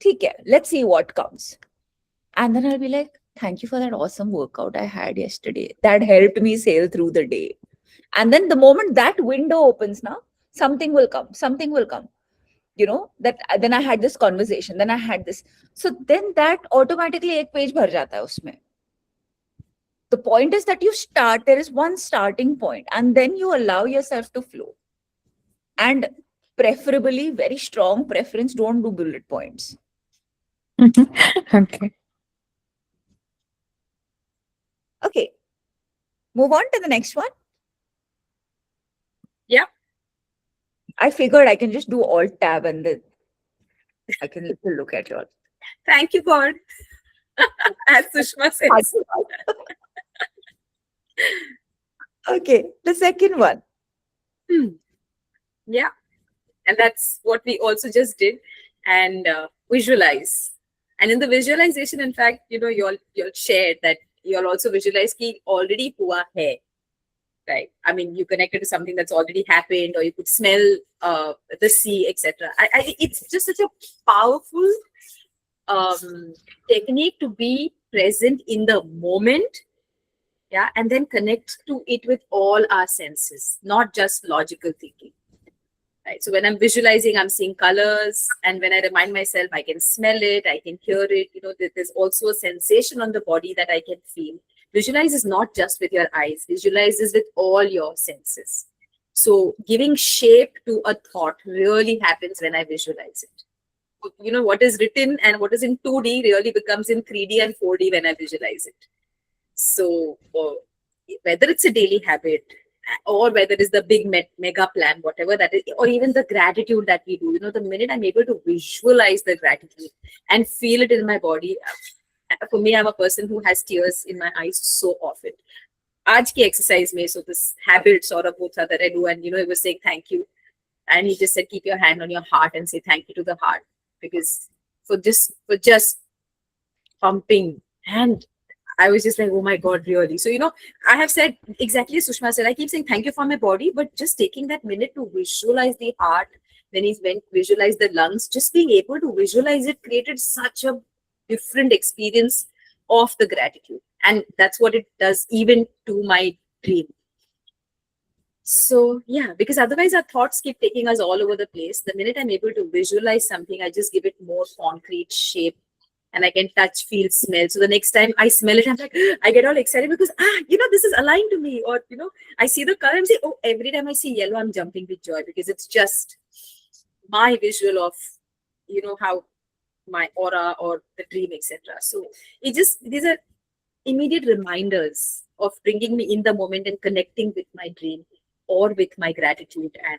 theek hai, let's see what comes. And then I'll be like, thank you for that awesome workout I had yesterday. That helped me sail through the day. And then the moment that window opens now, something will come. Something will come. That then I had this conversation, then I had this. So then that automatically ek page bhar jata hai usme. The point is that you start, there is one starting point, and then you allow yourself to flow. And preferably, very strong preference, don't do bullet points. Okay. Okay. Move on to the next one. Yeah. I figured I can just do Alt Tab and then I can look at yours. Thank you, God. As Sushma says. Okay, the second one. Yeah. And that's what we also just did. And visualize. And in the visualization, in fact, you all shared that you all also visualize ki already hua hai. Right. I mean, you connect it to something that's already happened, or you could smell the sea, etc. It's just such a powerful technique to be present in the moment Yeah. And then connect to it with all our senses, not just logical thinking. Right. So when I'm visualizing, I'm seeing colors. And when I remind myself, I can smell it, I can hear it. There's also a sensation on the body that I can feel. Visualize is not just with your eyes, visualize is with all your senses. So giving shape to a thought really happens when I visualize it. What is written and what is in 2D really becomes in 3D and 4D when I visualize it. So whether it's a daily habit or whether it's the big mega plan, whatever that is, or even the gratitude that we do, the minute I'm able to visualize the gratitude and feel it in my body, for me, I'm a person who has tears in my eyes so often. Aaj ki exercise mein, so this habit sort of both that I do, and it was saying thank you. And he just said, keep your hand on your heart and say thank you to the heart, because for just pumping. And I was just like, oh my God, really? So, I have said exactly as Sushma said, I keep saying thank you for my body, but just taking that minute to visualize the heart, when he's meant visualize the lungs, just being able to visualize it created such a different experience of the gratitude. And that's what it does even to my dream. So, yeah, because otherwise our thoughts keep taking us all over the place. The minute I'm able to visualize something, I just give it more concrete shape, and I can touch, feel, smell. So the next time I smell it, I'm like, I get all excited because, this is aligned to me. Or, I see the color and say, oh, every time I see yellow, I'm jumping with joy, because it's just my visual of, how my aura or the dream, etc. So these are immediate reminders of bringing me in the moment and connecting with my dream or with my gratitude. And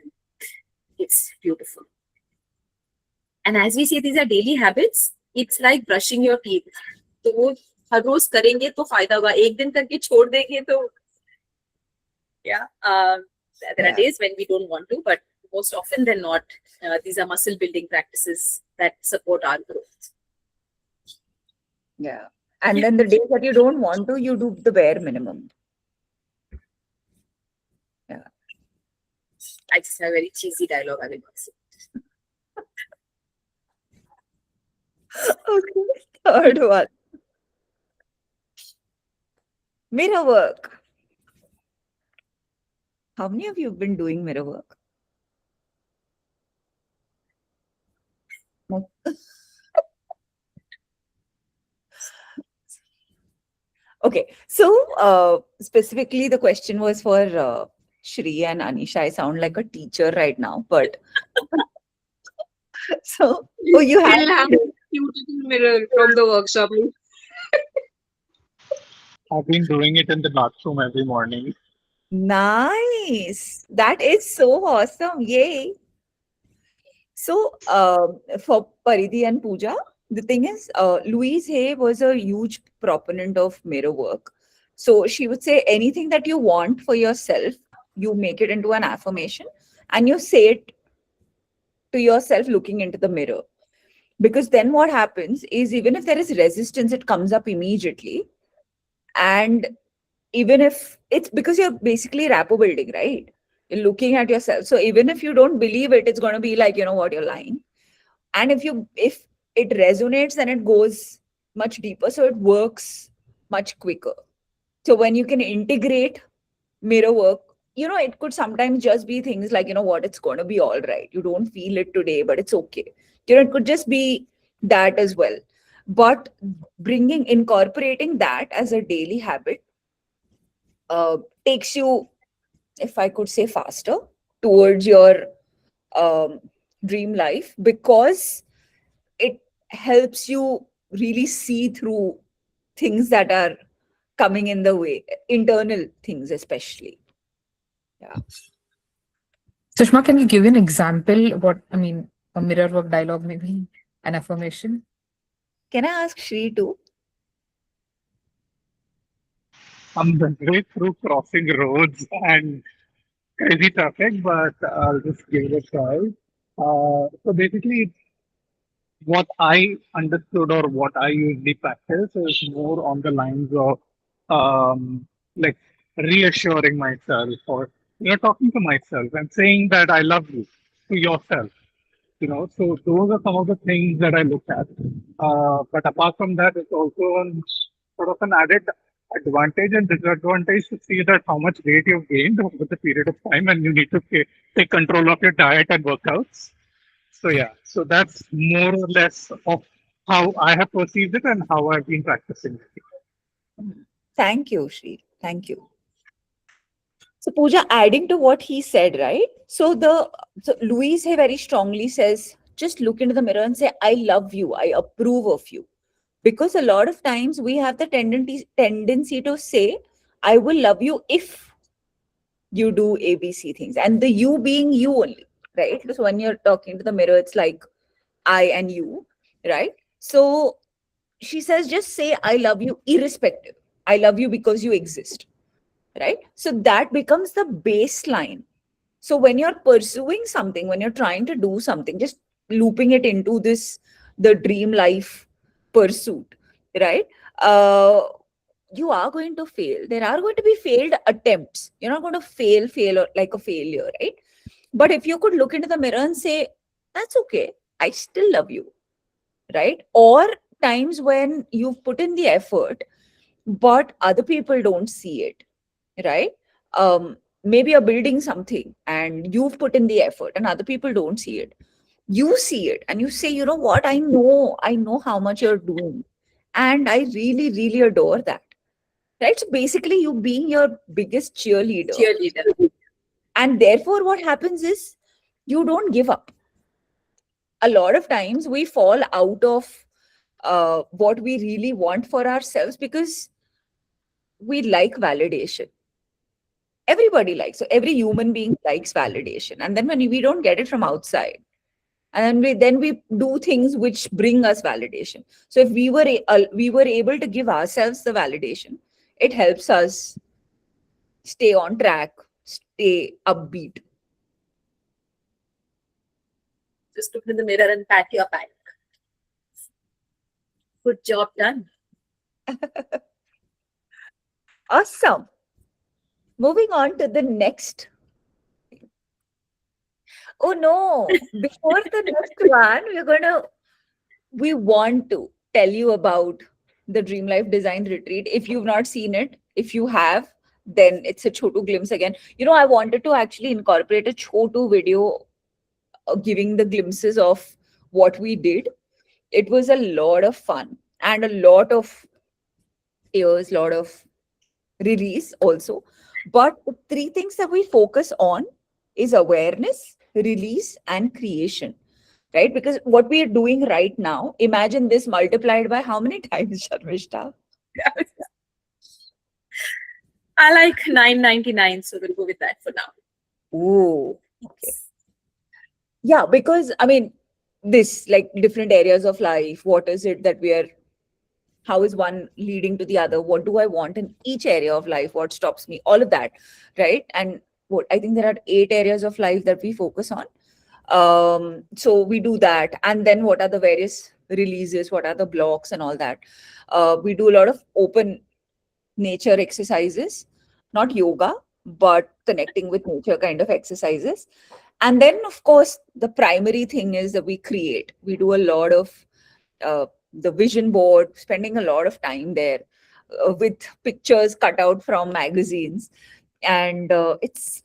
it's beautiful. And as we say, these are daily habits. It's like brushing your teeth. तो वो हर रोज करेंगे तो फायदा होगा, एक दिन करके छोड़ देंगे तो there are days when we don't want to, but most often than not, these are muscle building practices that support our growth. Yeah. And then the days that you don't want to, you do the bare minimum. Yeah. I just have a very cheesy dialogue I will say. Okay. Third one. Mirror work. How many of you have been doing mirror work? Okay. So specifically the question was for Shri and Anisha. I sound like a teacher right now, but so you Still have have a cute little mirror from the workshop. I've been doing it in the bathroom every morning. nice. That is so awesome. Yay. So for Paridhi and Pooja, the thing is, Louise Hay was a huge proponent of mirror work. So she would say anything that you want for yourself, you make it into an affirmation and you say it to yourself looking into the mirror. Because then what happens is, even if there is resistance, it comes up immediately. And even if it's because you're basically rapport building, right? You're looking at yourself. So even if you don't believe it, it's going to be like, you're lying. And if it resonates, then it goes much deeper. So it works much quicker. So when you can integrate mirror work, it could sometimes just be things like, it's going to be all right. You don't feel it today, but it's okay. It could just be that as well. But incorporating that as a daily habit takes you, if I could say, faster towards your dream life, because it helps you really see through things that are coming in the way, internal things especially. Yeah. Sushma, can you give an example? A mirror work dialogue, maybe an affirmation? Can I ask Shri too? I'm midway through crossing roads and crazy traffic, but I'll just give it a try. So basically, what I understood or what I usually practice is more on the lines of like reassuring myself or talking to myself and saying that I love you to yourself. So those are some of the things that I look at. But apart from that, it's also sort of an added advantage and disadvantage to see that how much weight you've gained over the period of time, and you need to take control of your diet and workouts. So yeah, so that's more or less of how I have perceived it and how I've been practicing it. Thank you, Shri. Thank you. So Pooja, adding to what he said, right? So Louise here very strongly says, just look into the mirror and say, I love you, I approve of you. Because a lot of times we have the tendency to say, I will love you if you do ABC things. And the you being you only, right? Because when you're talking to the mirror, it's like I and you, right? So she says, just say, I love you irrespective. I love you because you exist, right? So that becomes the baseline. So when you're pursuing something, when you're trying to do something, just looping it into this, the dream life pursuit, right? You are going to fail. There are going to be failed attempts. You're not going to fail or like a failure, right? But if you could look into the mirror and say, that's okay, I still love you, right? Or times when you've put in the effort, but other people don't see it, right? Maybe you're building something and you've put in the effort and other people don't see it. You see it and you say, you know what, I know how much you're doing. And I really, really adore that. Right. So basically, you being your biggest cheerleader. Cheerleader. And therefore, what happens is you don't give up. A lot of times we fall out of what we really want for ourselves because we like validation. Everybody likes, so every human being likes validation, and then when we don't get it from outside, and then we do things which bring us validation. So if we were able to give ourselves the validation, it helps us stay on track, stay upbeat. Just look in the mirror and pat your back. Good job done. Awesome. Moving on to the next. Oh no, before the next one, we want to tell you about the Dream Life Design Retreat. If you've not seen it, if you have, then it's a Chotu glimpse again. You know, I wanted to actually incorporate a Chotu video giving the glimpses of what we did. It was a lot of fun and a lot of tears, lot of release also. But the three things that we focus on is awareness, release, and creation, right? Because what we are doing right now, imagine this multiplied by how many times, Sharmishta? I like 9.99, so we'll go with that for now. Ooh, okay. Yeah, because I mean, this like different areas of life, what is it that we are, how is one leading to the other? What do I want in each area of life? What stops me? All of that, right? And what I think there are 8 areas of life that we focus on. So we do that. And then what are the various releases? What are the blocks and all that? We do a lot of open nature exercises, not yoga, but connecting with nature kind of exercises. And then, of course, the primary thing is that we create. We do a lot of the vision board, spending a lot of time there with pictures cut out from magazines, and it's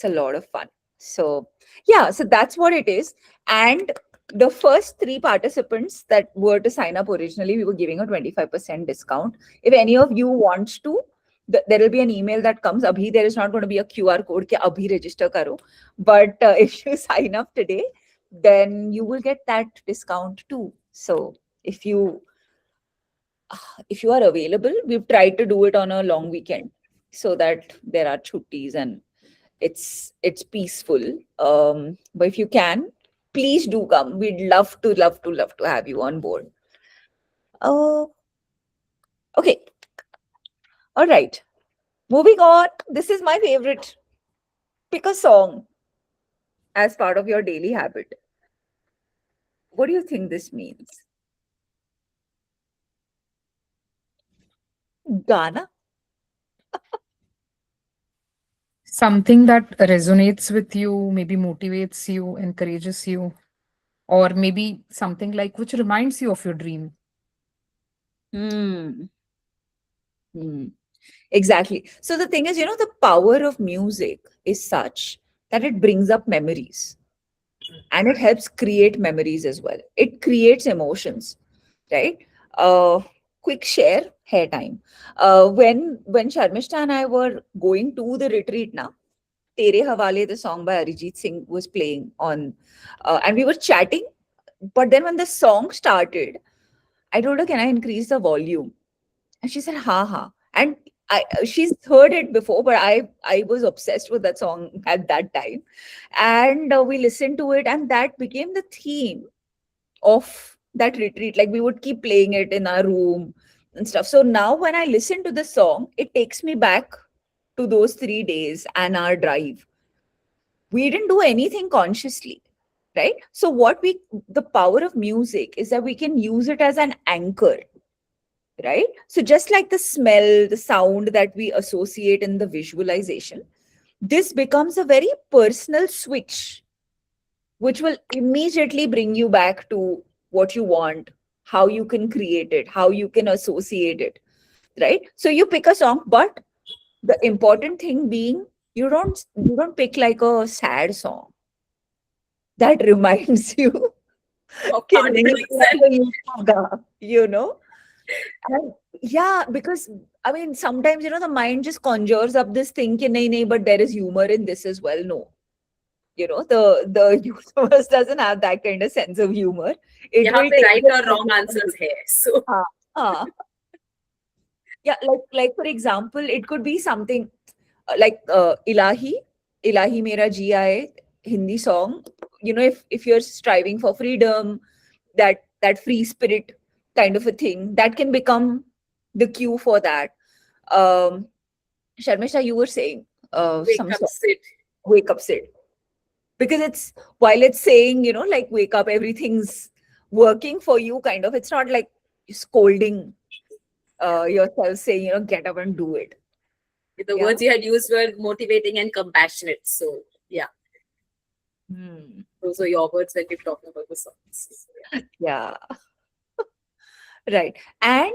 a lot of fun. So yeah, so that's what it is. And the first 3 participants that were to sign up originally, we were giving a 25% discount. If any of you wants to, there will be an email that comes. Abhi, there is not going to be a QR code ke abhi register karo. But if you sign up today, then you will get that discount too. So if you are available, we've tried to do it on a long weekend so that there are chuttis and it's peaceful. But if you can, please do come. We'd love to have you on board. Oh, okay. All right. Moving on. This is my favorite. Pick a song as part of your daily habit. What do you think this means? Gana? Something that resonates with you, maybe motivates you, encourages you, or maybe something like which reminds you of your dream. Hmm. Hmm. Exactly. So the thing is, the power of music is such that it brings up memories and it helps create memories as well. It creates emotions, right? Uh, Quick share, hair time. When Sharmishta and I were going to the retreat now, Tere Hawale, the song by Arijit Singh, was playing on, and we were chatting. But then when the song started, I told her, "Can I increase the volume?" And she said, "Ha ha." And she's heard it before, but I was obsessed with that song at that time, and we listened to it, and that became the theme of that retreat. Like we would keep playing it in our room and stuff. So now when I listen to the song, it takes me back to those 3 days and our drive. We didn't do anything consciously, right? So the power of music is that we can use it as an anchor, right? So just like the smell, the sound that we associate in the visualization, this becomes a very personal switch, which will immediately bring you back to what you want, how you can create it, how you can associate it, right? So you pick a song, but the important thing being, you don't pick like a sad song that reminds you Of कि नहीं heartbreaks हुआ तो ये होगा, And yeah, because I mean, sometimes the mind just conjures up this thing, कि नहीं नहीं, but there is humor in this as well. No, the universe doesn't have that kind of sense of humor. It यहाँ will पे take right the or wrong answers है. So हाँ, हाँ. Yeah, like for example, it could be something like Ilahi Mera Ji Aaye, Hindi song. If you're striving for freedom, that free spirit kind of a thing, that can become the cue for that. Um, Sharmisha, you were saying wake some up, sort sit. wake up Sid, because while it's saying like wake up, everything's working for you, kind of. It's not like scolding yourself, saying get up and do it. The Yeah. words you had used were motivating and compassionate. So yeah, Hmm. those are your words when you're talking about the songs. Yeah. Right. And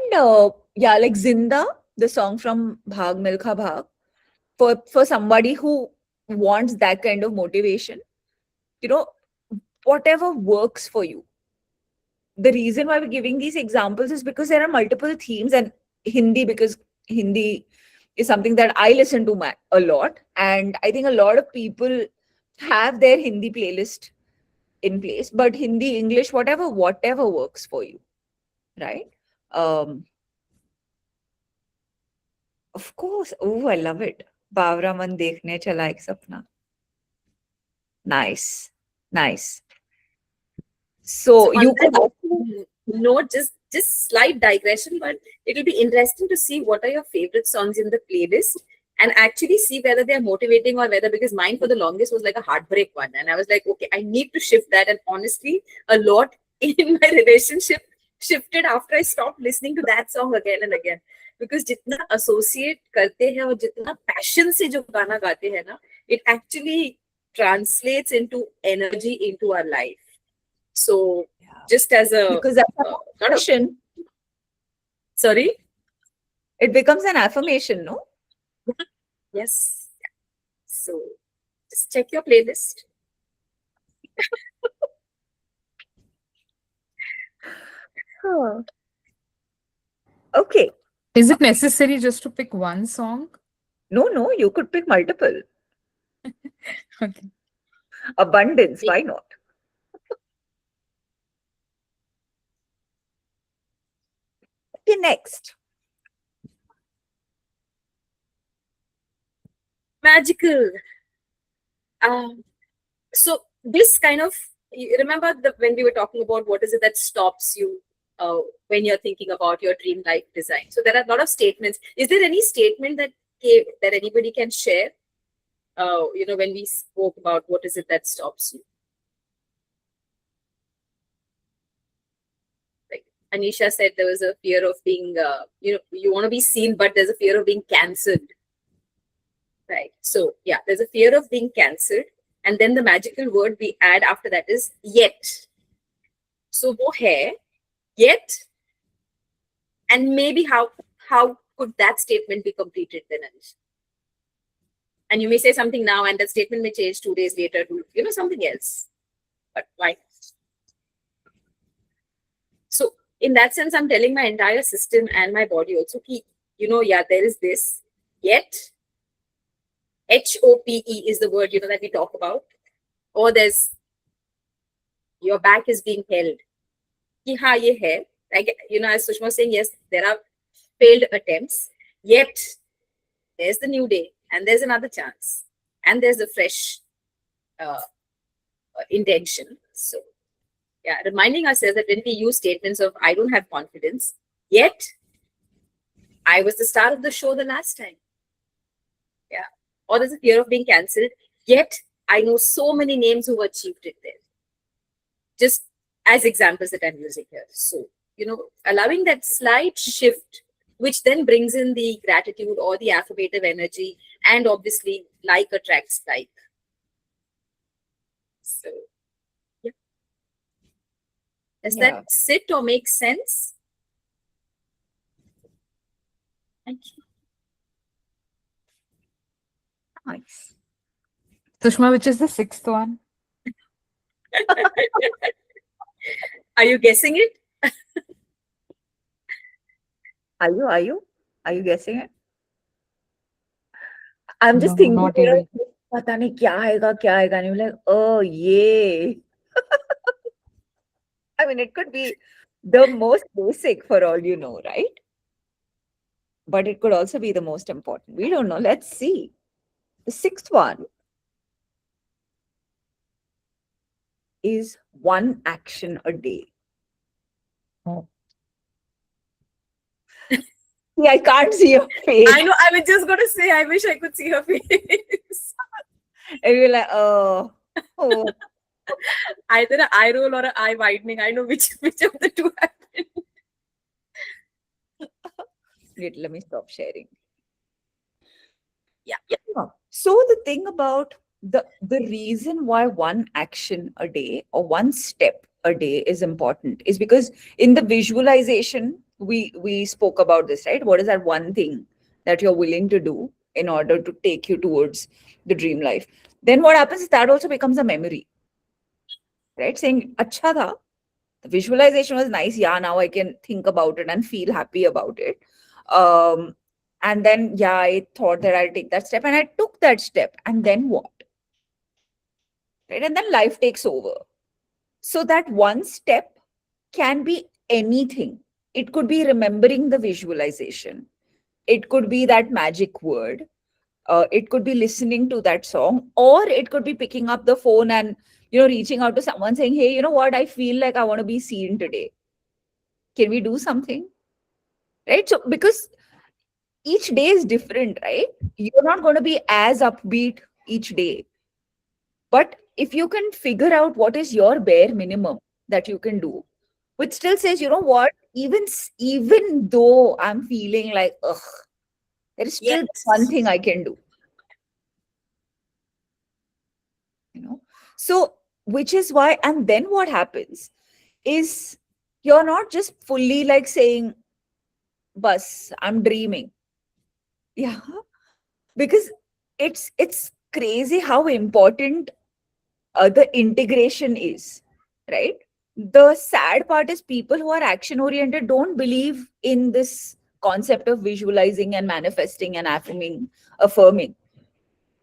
yeah, like Zinda, the song from Bhag Milkha Bhag, for somebody who wants that kind of motivation, you know, whatever works for you. The reason why we're giving these examples is because there are multiple themes, and because Hindi is something that I listen to a lot, and I think a lot of people have their Hindi playlist in place, but Hindi, English, whatever works for you, right? Um, of course. Oh, I love it. Bawra man dekhne chala ek sapna. Nice, nice. So So on you could that actually, note, just slight digression, but it'll be interesting to see what are your favorite songs in the playlist and actually see whether they're motivating or whether, because mine for the longest was like a heartbreak one. And I was like, okay, I need to shift that. And honestly, a lot in my relationship shifted after I stopped listening to that song again and again. Because जितना associate करते हैं और जितना passion से जो गाना गाते हैं ना, it actually translates into energy into our life. So just as a because that's an not a affirmation. sorry, It becomes an affirmation, no? yes. So just check your playlist. Huh. Okay. Is it necessary just to pick one song? No, you could pick multiple. Okay. Abundance, why not? Okay, next. Magical. So this kind of, you remember when we were talking about what is it that stops you when you're thinking about your dream life design. So there are a lot of statements. Is there any statement that anybody can share? When we spoke about what is it that stops you? Like Anisha said, there was a fear of being, you want to be seen, but there's a fear of being cancelled. Right. So yeah, there's a fear of being cancelled. And then the magical word we add after that is yet. So wo hai, yet, and maybe how could that statement be completed then, Anish? And you may say something now, and that statement may change 2 days later to, something else. But why? So in that sense, I'm telling my entire system and my body also, there is this, yet HOPE is the word, that we talk about. Or there's, your back is being held. Ki haan, ye hai. Like, as Sushma was saying, yes, there are failed attempts, yet there's the new day, and there's another chance, and there's a fresh intention. So, yeah, reminding ourselves that when we use statements of, I don't have confidence, yet I was the star of the show the last time. Yeah. Or there's a fear of being cancelled, yet I know so many names who achieved it there. Just as examples that I'm using here. So, allowing that slight shift, which then brings in the gratitude or the affirmative energy, and obviously like attracts like. So, yeah. Does that sit or make sense? Thank you. Nice. Sushma, which is the sixth one? Are you guessing it? Are you guessing it? I'm just No, thinking, not even. pata nahi kya aayega, and you're like, oh, yeah. I mean, it could be the most basic for all you know, right? But it could also be the most important. We don't know. Let's see. The sixth one is one action a day. Oh. See, I can't see your face. I know. I was just going to say, I wish I could see her face. And you're like, oh. Either an eye roll or an eye widening. I know which of the two happened. Wait, let me stop sharing. Yeah. So the thing about the reason why one action a day or one step a day is important is because in the visualization, we spoke about this, right? What is that one thing that you're willing to do in order to take you towards the dream life? Then what happens is that also becomes a memory, right? Saying, acha tha, the visualization was nice. Yeah, now I can think about it and feel happy about it. And then, yeah, I thought that I'll take that step and I took that step. And then what? Right? And then life takes over. So that one step can be anything. It could be remembering the visualization. It could be that magic word. It could be listening to that song, or it could be picking up the phone and, reaching out to someone saying, hey, you know what? I feel like I want to be seen today. Can we do something? Right? So, because each day is different, right? You're not going to be as upbeat each day. But if you can figure out what is your bare minimum that you can do, which still says, you know what, even though I'm feeling like, ugh, there is still one thing I can do. So, which is why, and then what happens is you're not just fully like saying, bus, I'm dreaming. Yeah. Because it's crazy how important the integration is, right? The sad part is people who are action oriented don't believe in this concept of visualizing and manifesting and affirming,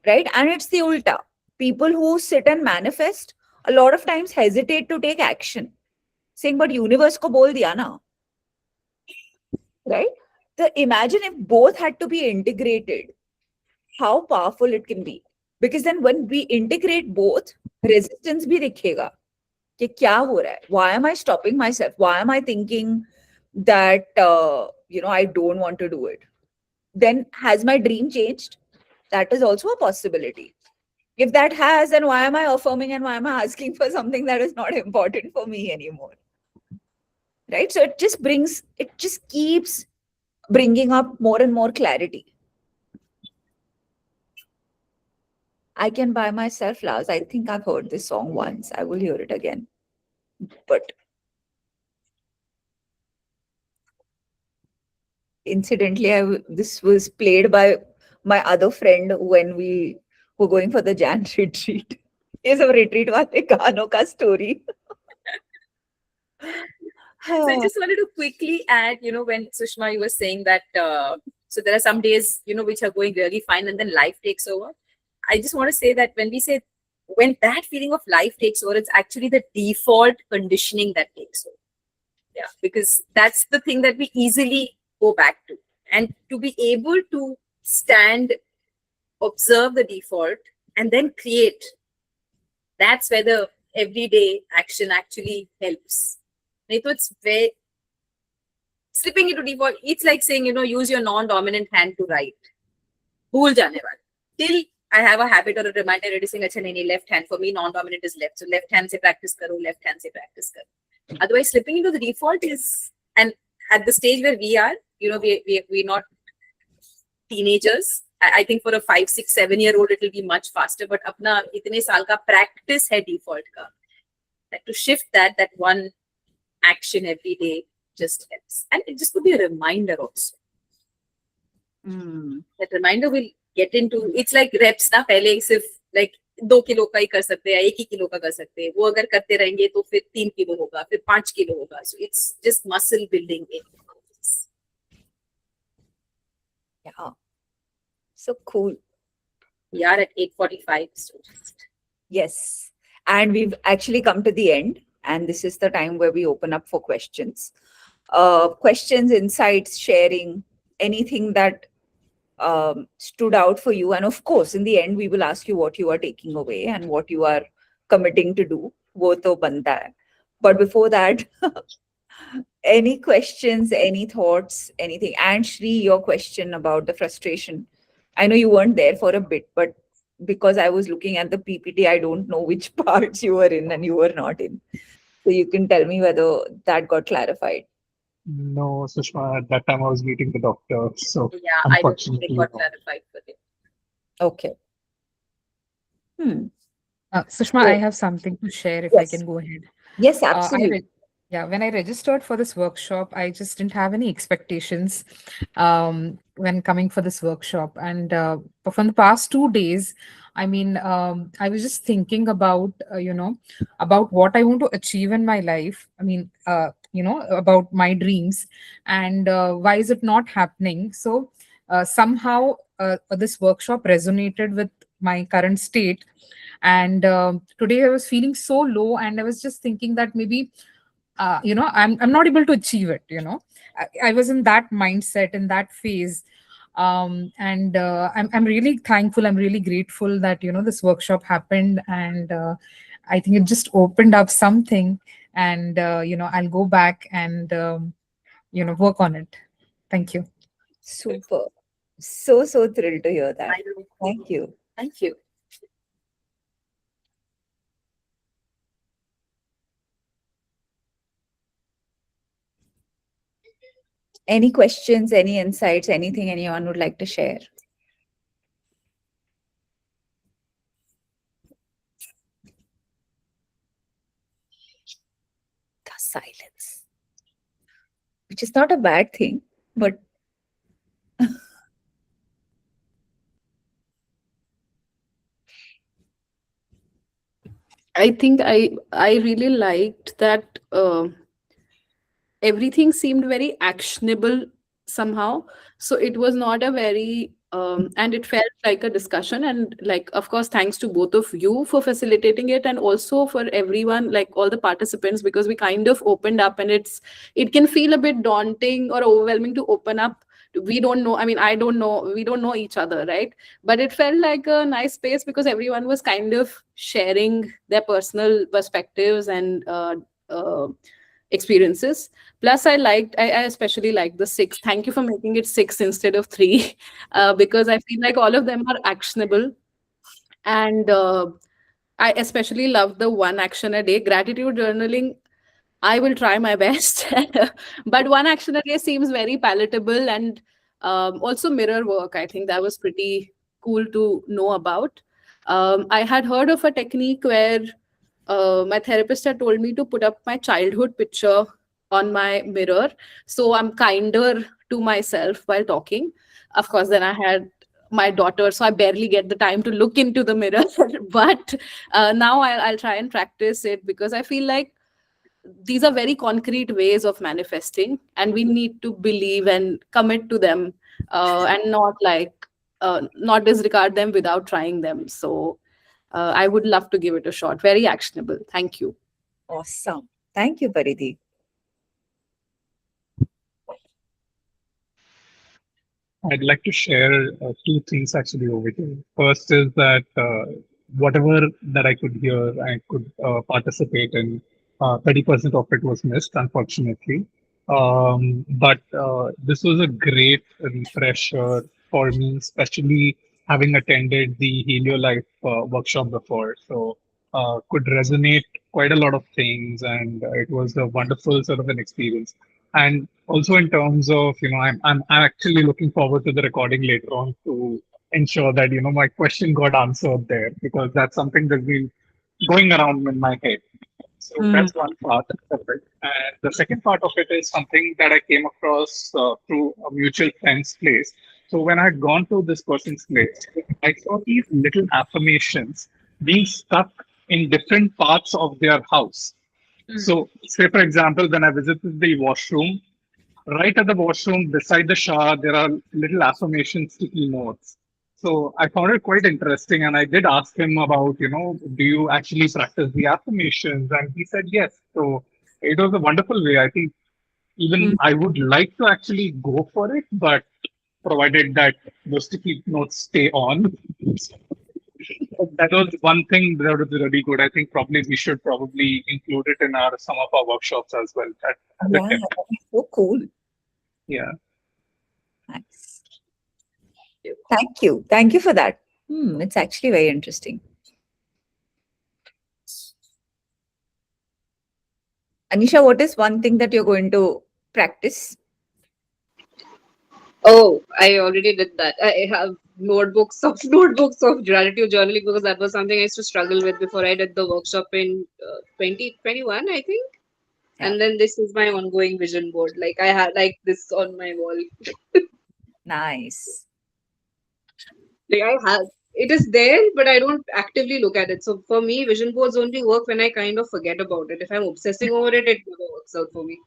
right? And it's the ulta. People who sit and manifest a lot of times hesitate to take action, saying, but universe ko bol diya na, right? Imagine if both had to be integrated, how powerful it can be. Because then when we integrate both, resistance bhi dikhega. कि क्या हो रहा है? Why am I stopping myself? Why am I thinking that I don't want to do it? Then has my dream changed? That is also a possibility. If that has, then why am I affirming and why am I asking for something that is not important for me anymore? Right? So it just keeps bringing up more and more clarity. I can buy myself flowers. I think I've heard this song once. I will hear it again. But incidentally, this was played by my other friend when we were going for the Jan retreat. ये सब retreat वाले गानों का story. So I just wanted to quickly add, when Sushma, you were saying that, so there are some days, which are going really fine and then life takes over. I just want to say that when that feeling of life takes over, it's actually the default conditioning that takes over. Yeah, because that's the thing that we easily go back to. And to be able to stand, observe the default, and then create, that's where the everyday action actually helps. It's very slipping into default. It's like saying, use your non-dominant hand to write. Bhool jane wala. Till I have a habit or a reminder ready saying, acha nahi, left hand for me, non-dominant is left. So left hand se practice karo, left hand se practice karo. Otherwise, slipping into the default is, and at the stage where we are, we're not teenagers. I think for a 5, 6, 7-year-old, it will be much faster. But apna itne saal ka practice hai default ka. That to shift that one action every day just helps. And it just could be a reminder also. That reminder will get into, it's like reps na, pehle sirf like 2 kilo ka hi kar sakte hai, 1 kilo ka kar sakte hai. वो अगर करते रहेंगे तो फिर 3 kilo होगा, फिर 5 kilo होगा. So it's just muscle building in. Yeah. So cool. We are at 8:45. So Yes. And we've actually come to the end. And this is the time where we open up for questions. Questions, insights, sharing, anything that stood out for you. And of course, in the end, we will ask you what you are taking away and what you are committing to do. Wo to banta hai. But before that, any questions, any thoughts, anything? And Shri, your question about the frustration. I know you weren't there for a bit, but because I was looking at the PPT, I don't know which parts you were in and you were not in. So you can tell me whether that got clarified. No, Sushma, at that time I was meeting the doctor. So yeah, I don't think it unfortunately, got no. clarified for you. Okay. Sushma, So- I have something to share if I Yes. can go ahead. Yes, I absolutely. when I registered for this workshop, I just didn't have any expectations when coming for this workshop. And but from the past 2 days, I mean, I was just thinking about, about what I want to achieve in my life. I mean, about my dreams and why is it not happening? So somehow this workshop resonated with my current state. And today I was feeling so low, and I was just thinking that maybe I'm not able to achieve it. I was in that mindset, in that phase. And I'm really thankful, I'm really grateful that this workshop happened. And I think it just opened up something. And I'll go back and work on it. Thank you. Super. So thrilled to hear that. I know. Thank you. Thank you. Any questions, any insights, anything anyone would like to share? The silence, which is not a bad thing, but I think I really liked that everything seemed very actionable somehow. So it was not a very and it felt like a discussion. And like, of course, thanks to both of you for facilitating it, and also for everyone, like all the participants, because we kind of opened up, and it can feel a bit daunting or overwhelming to open up. We don't know, I mean, I don't know, we don't know each other, right? But it felt like a nice space because everyone was kind of sharing their personal perspectives and experiences. Plus, I especially liked the 6. Thank you for making it 6 instead of 3, because I feel like all of them are actionable. And I especially love the 1 action a day. Gratitude journaling, I will try my best. But 1 action a day seems very palatable. And also mirror work, I think that was pretty cool to know about. I had heard of a technique where my therapist had told me to put up my childhood picture on my mirror, so I'm kinder to myself while talking. Of course, then I had my daughter, so I barely get the time to look into the mirror. But now I'll try and practice it, because I feel like these are very concrete ways of manifesting, and we need to believe and commit to them, and not disregard them without trying them. So I would love to give it a shot. Very actionable. Thank you. Awesome. Thank you, Paridhi. I'd like to share two things actually over here. First is that whatever that I could hear, I could participate in. 30% of it was missed, unfortunately. But this was a great refresher for me, especially having attended the Helio Life workshop before. So could resonate quite a lot of things, and it was a wonderful sort of an experience. And also in terms of, I'm actually looking forward to the recording later on to ensure that, my question got answered there, because that's something that's been going around in my head. So that's one part of it. And the second part of it is something that I came across through a mutual friend's place. So when I had gone to this person's place, I saw these little affirmations being stuck in different parts of their house. So, say for example, when I visited the washroom, right at the washroom beside the shower, there are little affirmation sticky notes. So I found it quite interesting, and I did ask him about, do you actually practice the affirmations? And he said yes. So it was a wonderful way. I think even I would like to actually go for it, but provided that those sticky notes stay on. That was one thing that was really good. I think probably we should probably include it in some of our workshops as well. As a Yeah, tip. so cool. Yeah. Nice. Thank you. Thank you for that. It's actually very interesting. Anisha, what is one thing that you're going to practice? Oh, I already did that. I have notebooks of gratitude journaling, because that was something I used to struggle with before I did the workshop in 2021, I think. Yeah. And then this is my ongoing vision board. Like I had like this on my wall. Nice. Like I have it is there, but I don't actively look at it. So for me, vision boards only work when I kind of forget about it. If I'm obsessing over it, it never works out for me.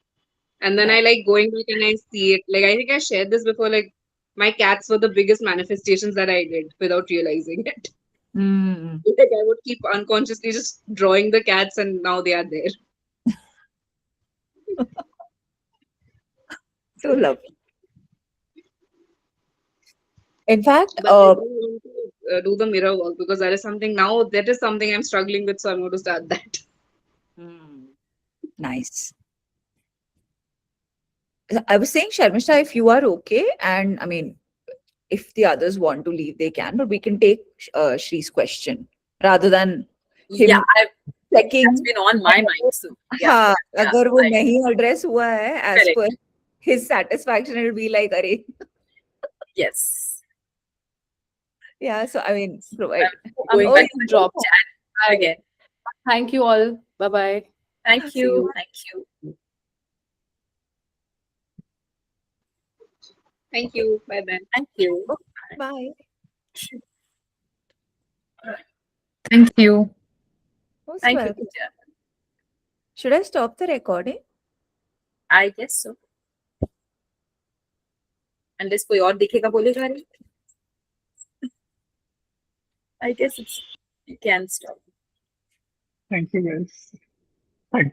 And then Yeah. I like going back and I see it. Like I think I shared this before. Like my cats were the biggest manifestations that I did without realizing it. Mm, Like I would keep unconsciously just drawing the cats, and now they are there. so lovely. In fact, But I do want to do the mirror work, because that is something I'm struggling with. So I'm going to start that. nice. I was saying, Sharmishtha, if you are okay, and I mean, if the others want to leave, they can, but we can take Shree's question rather than him Yeah, that's checking. been on my mind. So, हाँ, अगर वो I- नहीं address हुआ है as Correct. per his satisfaction, it'll be like, अरे. yes. Yeah, so I mean, provide. Going Oh, back you to dropped. chat again. Thank you all. Bye bye. Thank See you. you. Thank you. Thank you. Bye bye. Thank you. Bye. Thank you. Most Thank you, welcome. teacher. Should I stop the recording? I guess so. Unless कोई और दिखेगा बोलेगा नहीं. I guess you can stop. Thank you, guys. Thank you.